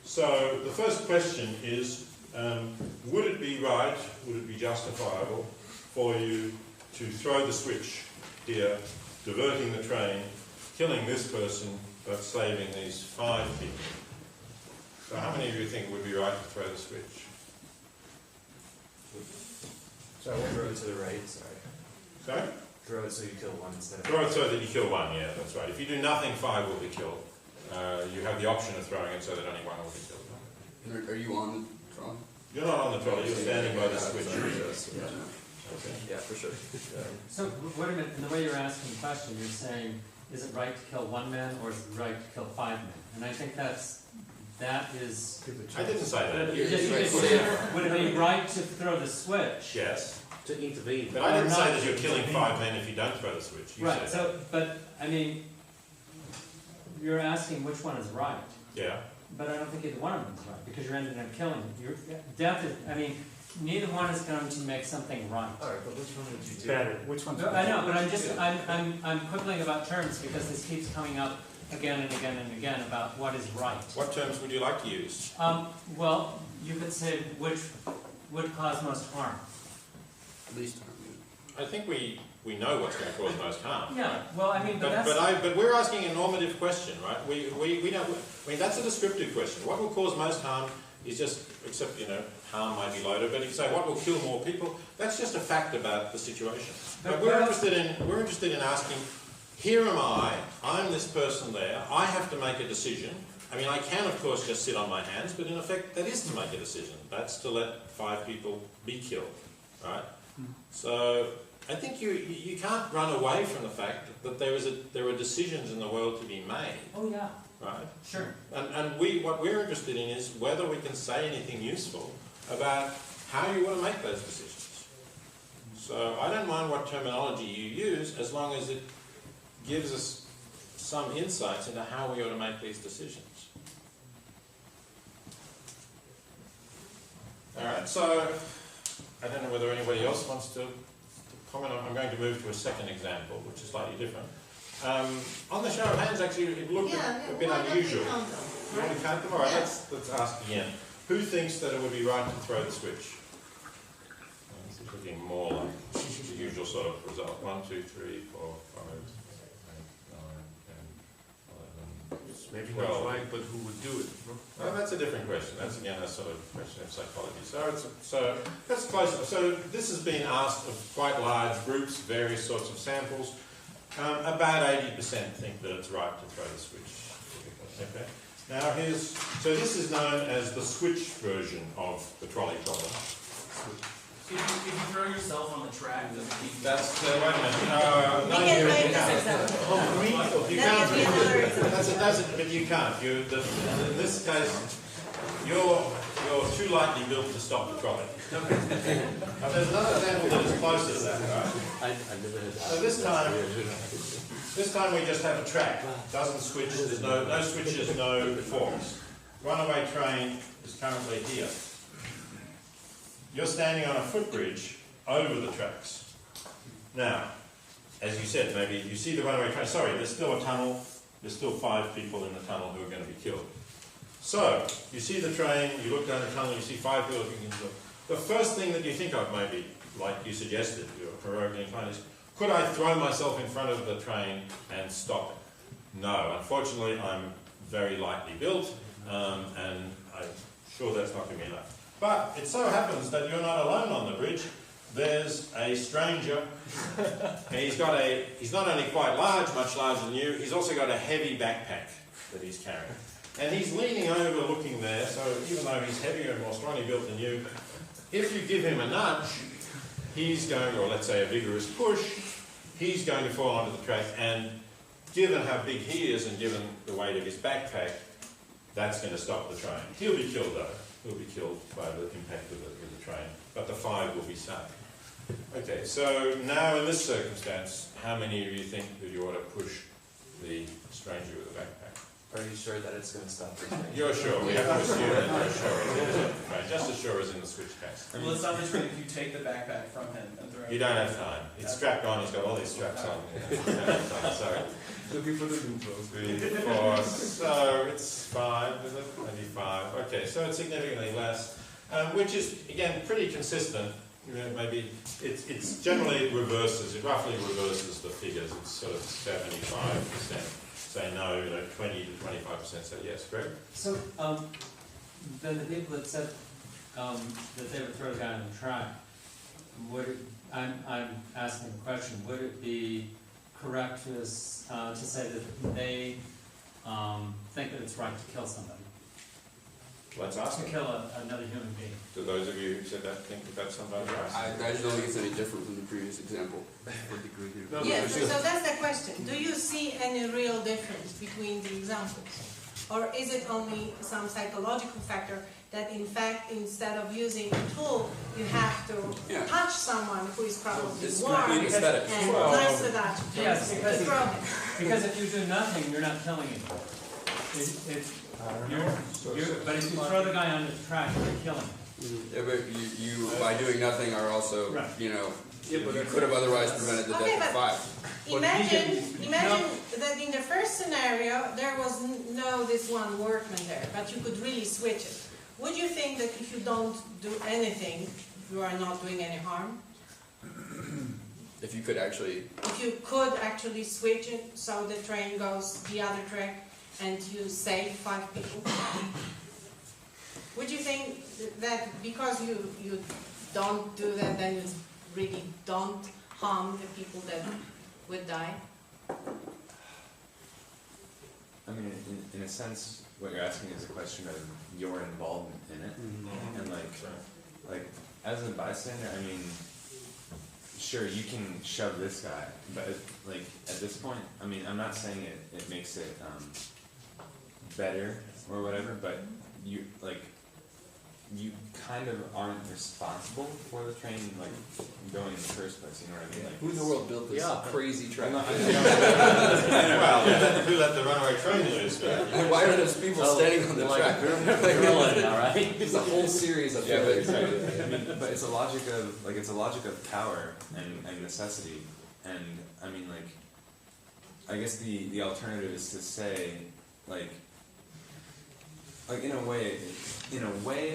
So the first question is, would it be right, would it be justifiable for you to throw the switch here, diverting the train, killing this person, but saving these 5 people? So how many of you think it would be right to throw the switch? So throw it to the right, sorry. Sorry? Throw it so you kill 1 instead of... Throw it so that you kill 1, yeah, that's right. If you do nothing, 5 will be killed. You have the option of throwing it so that only 1 will be killed. And are you on the trolley? You're not on the trolley, you're standing by the switch. Okay. Yeah, for sure. So, wait a minute, in the way you're asking the question, you're saying, is it right to kill 1 man, or is it right to kill 5 men? And I think that is... I didn't say that. Would it be right to throw the switch? Yes. To intervene. But I didn't say that you're killing 5 men if you don't throw the switch. You Right, said so, but, I mean, you're asking which one is right. Yeah. But I don't think either one of them is right, because you're ending up killing. Death is, I mean, neither one is going to make something right. Alright, but which one would you do? Better. Which one's I know, but I'm quibbling about terms because this keeps coming up again and again and again about what is right. What terms would you like to use? Well, you could say which would cause most harm. Least harm. I think we know what's going to cause most harm. Yeah, well, I mean, but that's... But we're asking a normative question, right? We don't... I mean, that's a descriptive question. What will cause most harm is just, except, harm might be loaded, but if you say what will kill more people, that's just a fact about the situation. But we're interested in asking, here am I'm this person there, I have to make a decision. I mean, I can, of course, just sit on my hands, but in effect, that is to make a decision. That's to let 5 people be killed, right? So I think you can't run away from the fact that there are decisions in the world to be made. Oh, yeah. Right? Sure. And what we're interested in is whether we can say anything useful about how you want to make those decisions. So I don't mind what terminology you use as long as it gives us some insights into how we ought to make these decisions. Alright, so I don't know whether anybody else wants to comment on. I'm going to move to a second example, which is slightly different. On the show of hands, actually, it looked a bit unusual. You want to count them? All right, let's ask again. Who thinks that it would be right to throw the switch? This is looking more like the usual sort of result. 1, 2, 3, 4, 5, 6, 8, 9, 10, 11, Maybe 12. not right, but who would do it? Well, that's a different question. That's again a sort of question of psychology. So that's close. So this has been asked of quite large groups, various sorts of samples. About 80% think that it's right to throw the switch. Okay. Now so this is known as the switch version of the trolley problem. If you throw yourself on the track, does it keep... That's, wait a minute. But you can't. In this case, you're too lightly built to stop the trolley. Now there's another example that is closer to that, right? I've never heard that. So this time we just have a track. Doesn't switch. There's no switches, no forks. Runaway Train is currently here. You're standing on a footbridge over the tracks. Now, as you said, maybe you see the runaway train. Sorry, there's still a tunnel. There's still 5 people in the tunnel who are going to be killed. So, you see the train, you look down the tunnel, you see 5 people looking into it. The first thing that you think of, maybe, like you suggested, you're heroically inclined, is, could I throw myself in front of the train and stop it? No, unfortunately, I'm very lightly built, and I'm sure that's not going to be enough. But it so happens that you're not alone on the bridge. There's a stranger, and he's not only quite large, much larger than you, he's also got a heavy backpack that he's carrying. And he's leaning over looking there, so even though he's heavier and more strongly built than you, if you give him a nudge, he's going, or let's say a vigorous push, he's going to fall onto the track, and given how big he is and given the weight of his backpack, that's going to stop the train. He'll be killed though. He'll be killed by the impact of the train, but the 5 will be saved. Okay, so now in this circumstance, how many of you think that you ought to push the stranger with the backpack? Are you sure that it's going to stop the train? You're sure. We have to assume that you're sure. Right, just as sure as in the switch case. Well, it's not the train if you take the backpack from him and throw it. You don't have time. It's strapped on. He's got all these straps on. You don't have time, sorry. Looking for the loopholes. 3, 4, so it's 5, is it? Maybe 5. Okay, so it's significantly less, which is again pretty consistent. You know, maybe it's generally it reverses. It roughly reverses the figures. It's sort of 75% say no, 20 to 25% say yes. Correct? So then the people that said that they would throw the guy on the track, I'm asking the question: would it be correct to say that they think that it's right to kill somebody? Let's ask To them. kill another human being. Do those of you who said that think that that's somebody right? I don't think it's any different from the previous example. Yes, so that's the question. Do you see any real difference between the examples? Or is it only some psychological factor that in fact instead of using a tool, you have to touch someone who is probably warm and close to that Yes, to throw him? because if you do nothing, you're not killing him. But if you throw the guy on the track, you're killing him. Yeah, but you by doing nothing are also, you could have otherwise prevented the death of 5. Imagine that in the first scenario, there was this one workman there, but you could really switch it. Would you think that if you don't do anything, you are not doing any harm? If you could actually... If you could actually switch it so the train goes the other track and you save 5 people? Would you think that because you don't do that, then you really don't harm the people that would die? I mean, in a sense, what you're asking is a question of your involvement in it, and like as a bystander, I mean, sure, you can shove this guy, but like at this point, I mean, I'm not saying it makes it better or whatever, but you kind of aren't responsible for the train going in the first place. You know what I mean? Like, who in the world built this crazy track? Well, who let the runaway train loose? And why are those people standing on the track? It's a whole series of failures. I mean, but it's a logic of power and necessity, and I mean, I guess the alternative is to say, like in a way,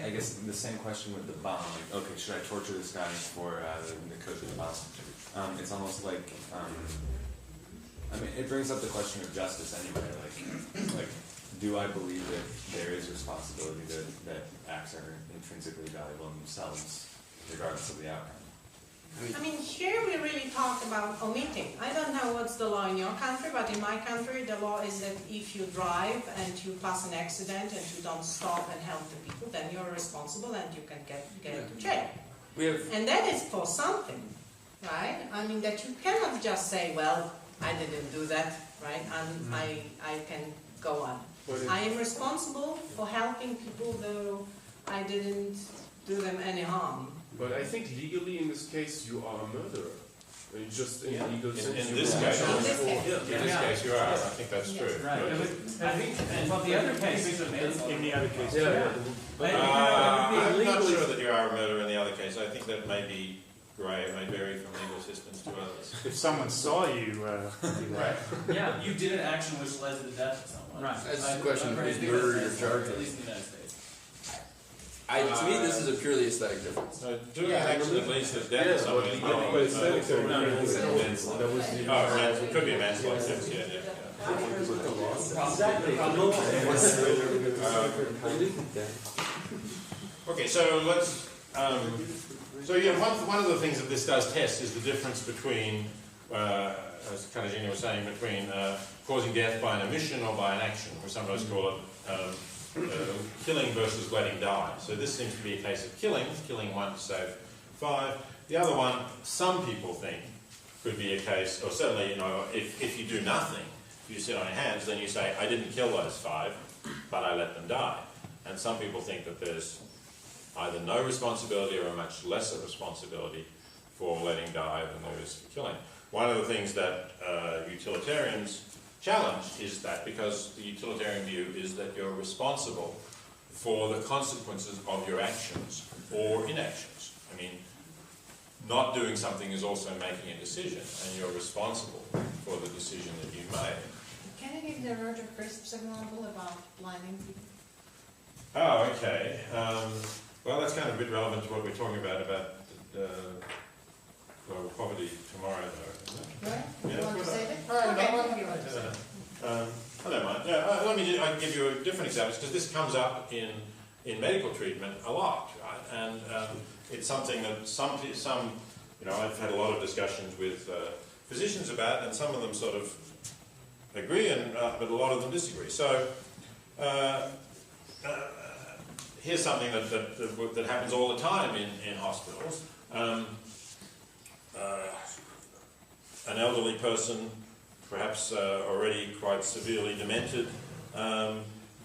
I guess the same question with the bomb. Like, okay, should I torture this guy for the code of the bomb? It's almost like, I mean, it brings up the question of justice anyway. Like, do I believe that there is responsibility that acts are intrinsically valuable in themselves, regardless of the outcome? I mean, here we really talk about omitting. I don't know what's the law in your country, but in my country, the law is that if you drive and you pass an accident and you don't stop and help the people, then you're responsible and you can get into jail. And that is for something, right? I mean, that you cannot just say, well, I didn't do that, right? I can go on. I am responsible for helping people, though I didn't do them any harm. But I think legally in this case you are a murderer. I mean, just in legal sense. In this case, you are. I think that's true. Right. I think, well, the other case, in the other case, I'm not sure that you are a murderer in the other case. I think that may be grey. It may vary from legal systems to others. if someone saw you do that. yeah, You did an action which led to the death of someone. Right. That's the question, is murder your charge? At least in the United States. To me, this is a purely aesthetic difference. So doing an action that leads to the death of someone is not. It could be a manslaughter. Okay, so let's. One of the things that this does test is the difference between, as Katarzyna was saying, between causing death by an omission or by an action. We sometimes call it killing versus letting die. So this seems to be a case of killing 1 to save 5. The other one, some people think, could be a case, or certainly, you know, if you do nothing, if you sit on your hands, then you say, I didn't kill those 5, but I let them die. And some people think that there's either no responsibility or a much lesser responsibility for letting die than there is for killing. One of the things that utilitarians challenge is that, because the utilitarian view is that you're responsible for the consequences of your actions or inactions. I mean, not doing something is also making a decision, and you're responsible for the decision that you made. Can you give the Roger Crisp's example about blinding people? Oh, okay. Well, that's kind of a bit relevant to what we're talking about global poverty tomorrow, though, isn't it? Right? Yeah, You want to say that? no, Okay, no, you want to say that. I don't mind. Yeah, let me I'll give you a different example, because this comes up in medical treatment a lot, right? And it's something that some, you know, I've had a lot of discussions with physicians about, and some of them sort of agree, and but a lot of them disagree. So here's something that happens all the time in hospitals. An elderly person, perhaps already quite severely demented,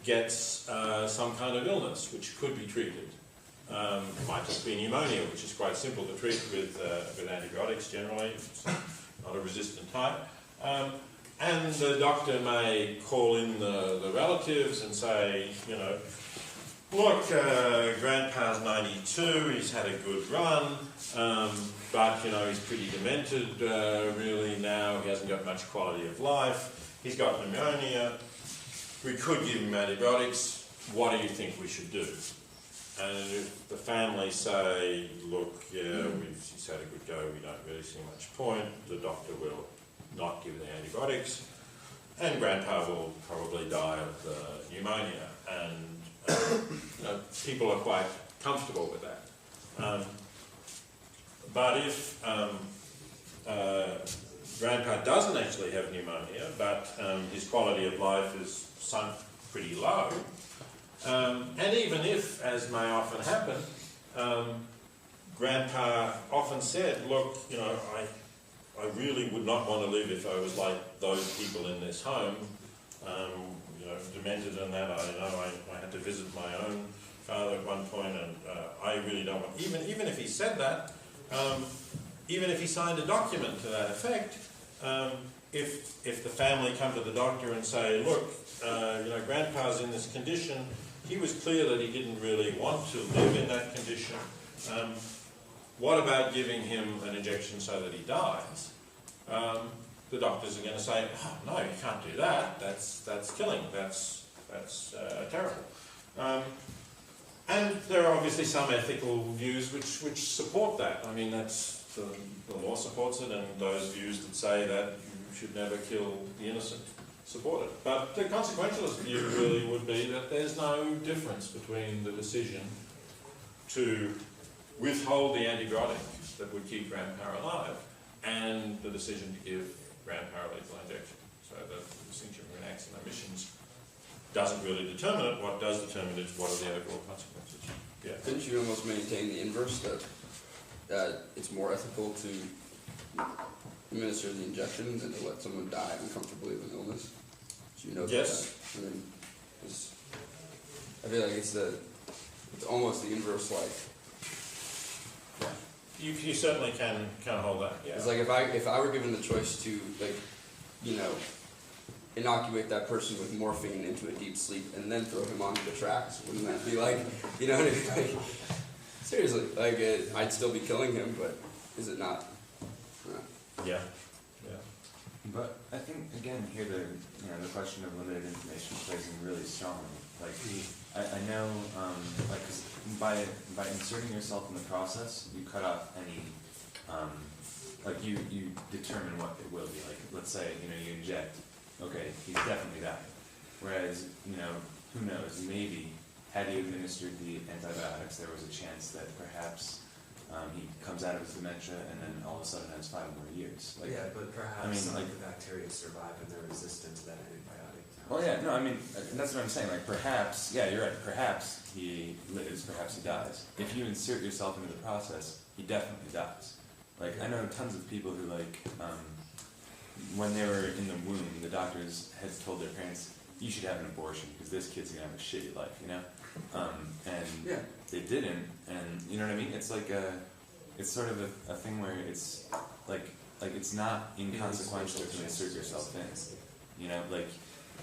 gets some kind of illness which could be treated. It might just be pneumonia, which is quite simple to treat with antibiotics generally. It's not a resistant type. And the doctor may call in the relatives and say, you know, look, Grandpa's 92, he's had a good run, but, you know, he's pretty demented really now, he hasn't got much quality of life, he's got pneumonia, we could give him antibiotics, what do you think we should do? And if the family say, look, yeah, he's had a good go, we don't really see much point, the doctor will not give the antibiotics, and Grandpa will probably die of the pneumonia, and you know, people are quite comfortable with that. But if Grandpa doesn't actually have pneumonia, but his quality of life is sunk pretty low, and even if, as may often happen, Grandpa often said, look, you know, I really would not want to live if I was like those people in this home, you know, demented and that. I know I had to visit my own father at one point, and I really don't want, even if he said that, even if he signed a document to that effect, if the family come to the doctor and say, look, you know, Grandpa's in this condition, he was clear that he didn't really want to live in that condition, what about giving him an injection so that he dies? The doctors are going to say, oh, no, you can't do that, that's killing, that's terrible. And there are obviously some ethical views which support that. I mean, that's the law supports it, and those views that say that you should never kill the innocent support it. But the consequentialist view really would be that there's no difference between the decision to withhold the antibiotic that would keep Grandpa alive and the decision to give Grandpa a lethal injection. So the distinction between acts and omissions doesn't really determine it. What does determine it is what are the overall consequences. Yeah. Couldn't you almost maintain the inverse, that it's more ethical to administer the injection than to let someone die uncomfortably of an illness? Do you know yes. That? I mean, I feel like it's almost the inverse, like. Yeah. You certainly can hold that. Yeah. It's like if I were given the choice to, like, you know, inoculate that person with morphine into a deep sleep and then throw him onto the tracks, wouldn't that be like, you know what I mean? Like, seriously, like I'd still be killing him, but is it not? Yeah. But I think again here the question of limited information plays in really strongly. Like I know like 'cause by inserting yourself in the process, you cut off any like you determine what it will be. Like let's say you inject. Okay, he's definitely dying. Whereas, who knows, maybe had you administered the antibiotics, there was a chance that perhaps he comes out of his dementia and then all of a sudden has 5 more years. Like, yeah, but perhaps some of the bacteria survive and they're resistant to that antibiotic. Well, yeah, no, I mean, that's what I'm saying. Like, perhaps, yeah, you're right. Perhaps he lives, perhaps he dies. If you insert yourself into the process, he definitely dies. Like, I know tons of people who, like, when they were in the womb, the doctors had told their parents, you should have an abortion because this kid's gonna have a shitty life, you know? And they didn't, and you know what I mean? It's like it's sort of a thing where it's like it's not inconsequential to insert yourself in, you know? Like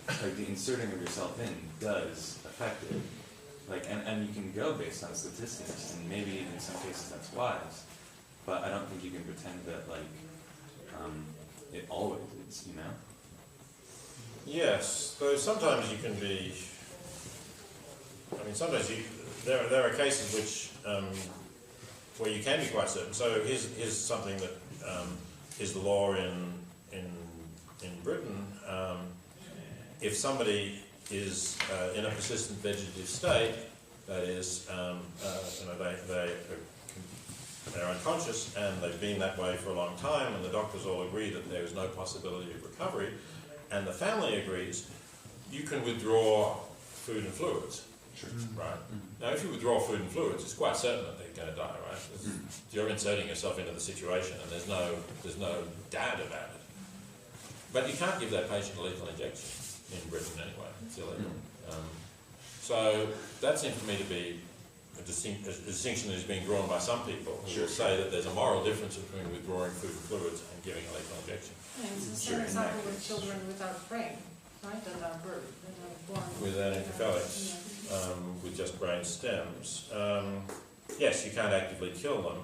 the inserting of yourself in does affect it. Like, and you can go based on statistics, and maybe in some cases that's wise, but I don't think you can pretend that, like, it always is, you know? Yes, though sometimes you can be, sometimes there are cases which, where you can be quite certain. So here's something that is the law in Britain. If somebody is in a persistent vegetative state, that is, they're unconscious and they've been that way for a long time, and the doctors all agree that there is no possibility of recovery, and the family agrees, you can withdraw food and fluids. Sure. Right? Now, if you withdraw food and fluids, it's quite certain that they're going to die, right? You're inserting yourself into the situation, and there's no doubt about it. But you can't give that patient a lethal injection in Britain anyway. It's illegal. So that seems to me to be a distinction that is being drawn by some people who will say that there's a moral difference between withdrawing food and fluids and giving a lethal injection. Yeah, it's the same example with children without brain, right? That are born without encephalitis, with just brain stems. Yes, you can't actively kill them,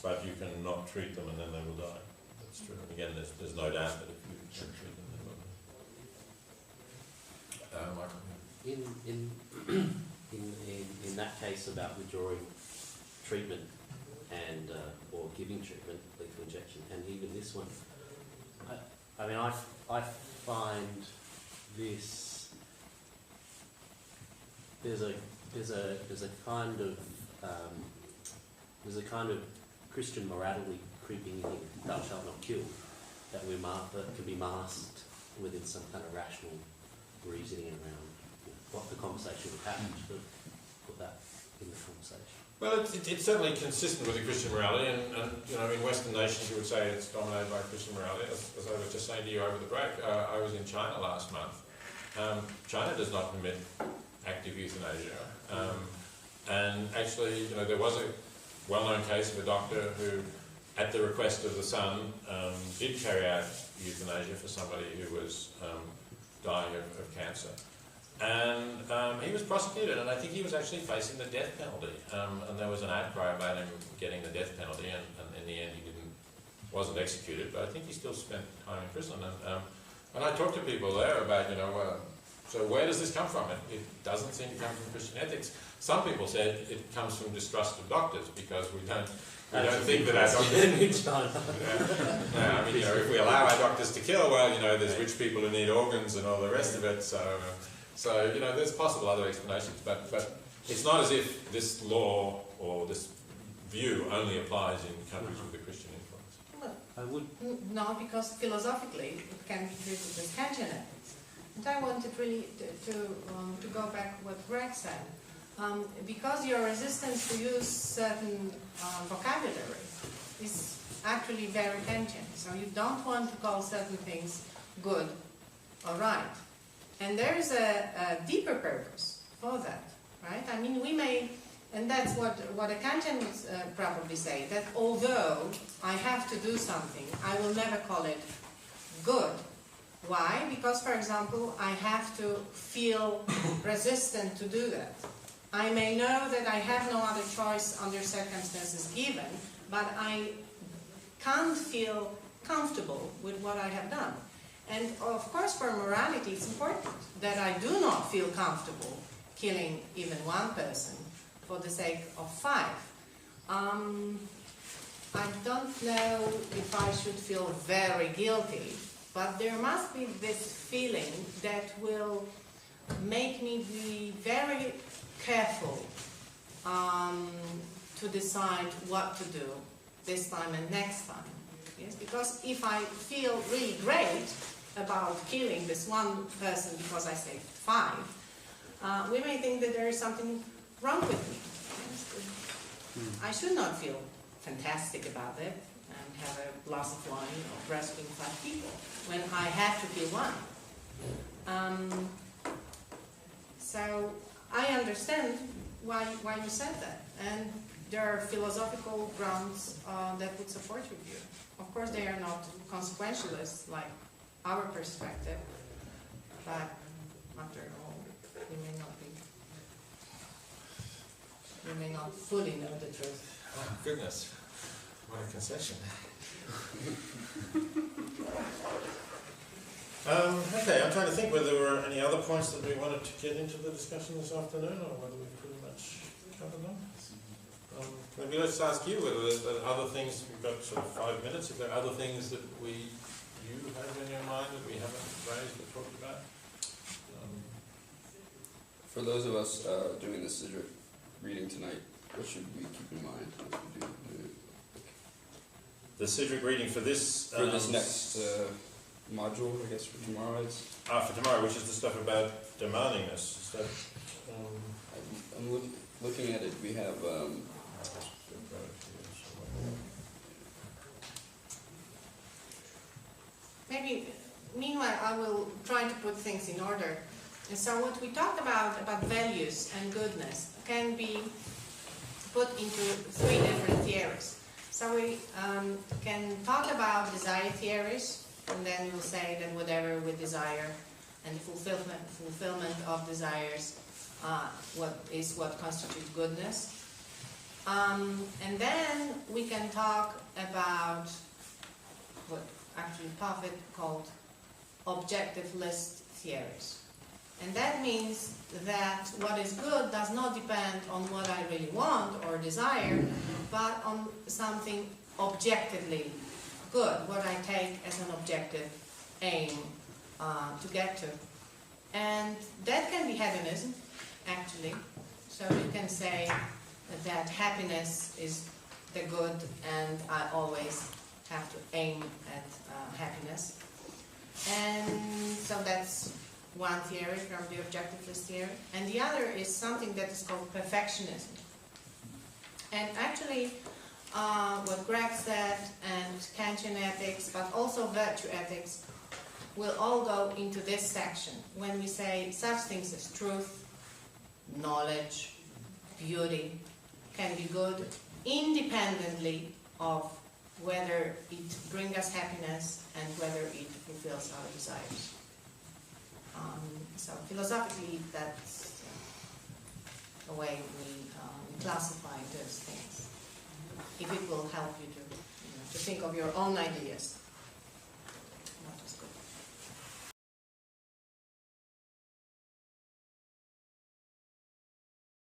but you can not treat them and then they will die. That's true. And again, there's no doubt that if you don't treat them, they will die. Michael? In that case about withdrawing treatment and or giving treatment, lethal injection, and even this one, I find this there's a kind of Christian morality creeping in, thou shalt not kill, that can be masked within some kind of rational reasoning around what the conversation would happen to put that in the conversation. Well, it's certainly consistent with the Christian morality, and in Western nations you would say it's dominated by Christian morality. As I was just saying to you over the break, I was in China last month. China does not permit active euthanasia, and actually, there was a well-known case of a doctor who, at the request of the son, did carry out euthanasia for somebody who was dying of cancer. And he was prosecuted, and I think he was actually facing the death penalty. And there was an outcry about him getting the death penalty, and in the end he wasn't executed, but I think he still spent time in prison. And I talked to people there about, so where does this come from? It doesn't seem to come from Christian ethics. Some people said it comes from distrust of doctors, because we don't think that our doctors... if we allow our doctors to kill, there's rich people who need organs and all the rest of it, So, there's possible other explanations, but it's not as if this law or this view only applies in countries with a Christian influence. No, because philosophically it can be treated as Kantian ethics. And I wanted really to go back to what Greg said. Because your resistance to use certain vocabulary is actually very Kantian. So you don't want to call certain things good or right. And there is a deeper purpose for that, right? We may, and that's what a Kantian would probably say, that although I have to do something, I will never call it good. Why? Because, for example, I have to feel resistant to do that. I may know that I have no other choice under circumstances given, but I can't feel comfortable with what I have done. And of course, for morality, it's important that I do not feel comfortable killing even one person for the sake of 5. I don't know if I should feel very guilty, but there must be this feeling that will make me be very careful to decide what to do this time and next time. Yes, because if I feel really great about killing this one person because I saved 5, we may think that there is something wrong with me. Yes, I should not feel fantastic about it. and have a glass of wine or breastfeeding 5 people when I have to kill one. So I understand why you said that, and there are philosophical grounds that would support your view. Of course, they are not consequentialists like our perspective, but after all, we may not fully know the truth. Oh, goodness. What a concession. Okay, I'm trying to think whether there were any other points that we wanted to get into the discussion this afternoon, or whether we've pretty much covered them. Maybe let's ask you whether there are other things. We've got sort of 5 minutes. If there are other things that you have in your mind that we haven't raised or talked about. For those of us doing this reading tonight, what should we keep in mind as we do the Sidric reading for this next module? I guess for tomorrow. For tomorrow, which is the stuff about demandingness. Is that, I'm looking at it. We have. Maybe, meanwhile, I will try to put things in order. And so what we talked about values and goodness can be put into 3 different theories. So we can talk about desire theories, and then we'll say that whatever we desire and the fulfillment of desires what constitutes goodness. And then we can talk about what actually Buffett called objectivist theories. And that means that what is good does not depend on what I really want or desire, but on something objectively good, what I take as an objective aim to get to. And that can be hedonism, actually. So you can say that happiness is the good and I always have to aim at happiness. And so that's one theory from the objectivist theory. And the other is something that is called perfectionism. And actually, what Greg said and Kantian ethics, but also virtue ethics, will all go into this section when we say such things as truth, knowledge, beauty can be good independently of whether it brings us happiness and whether it fulfills our desires. So philosophically, that's the way we classify those things. If it will help you to think of your own ideas.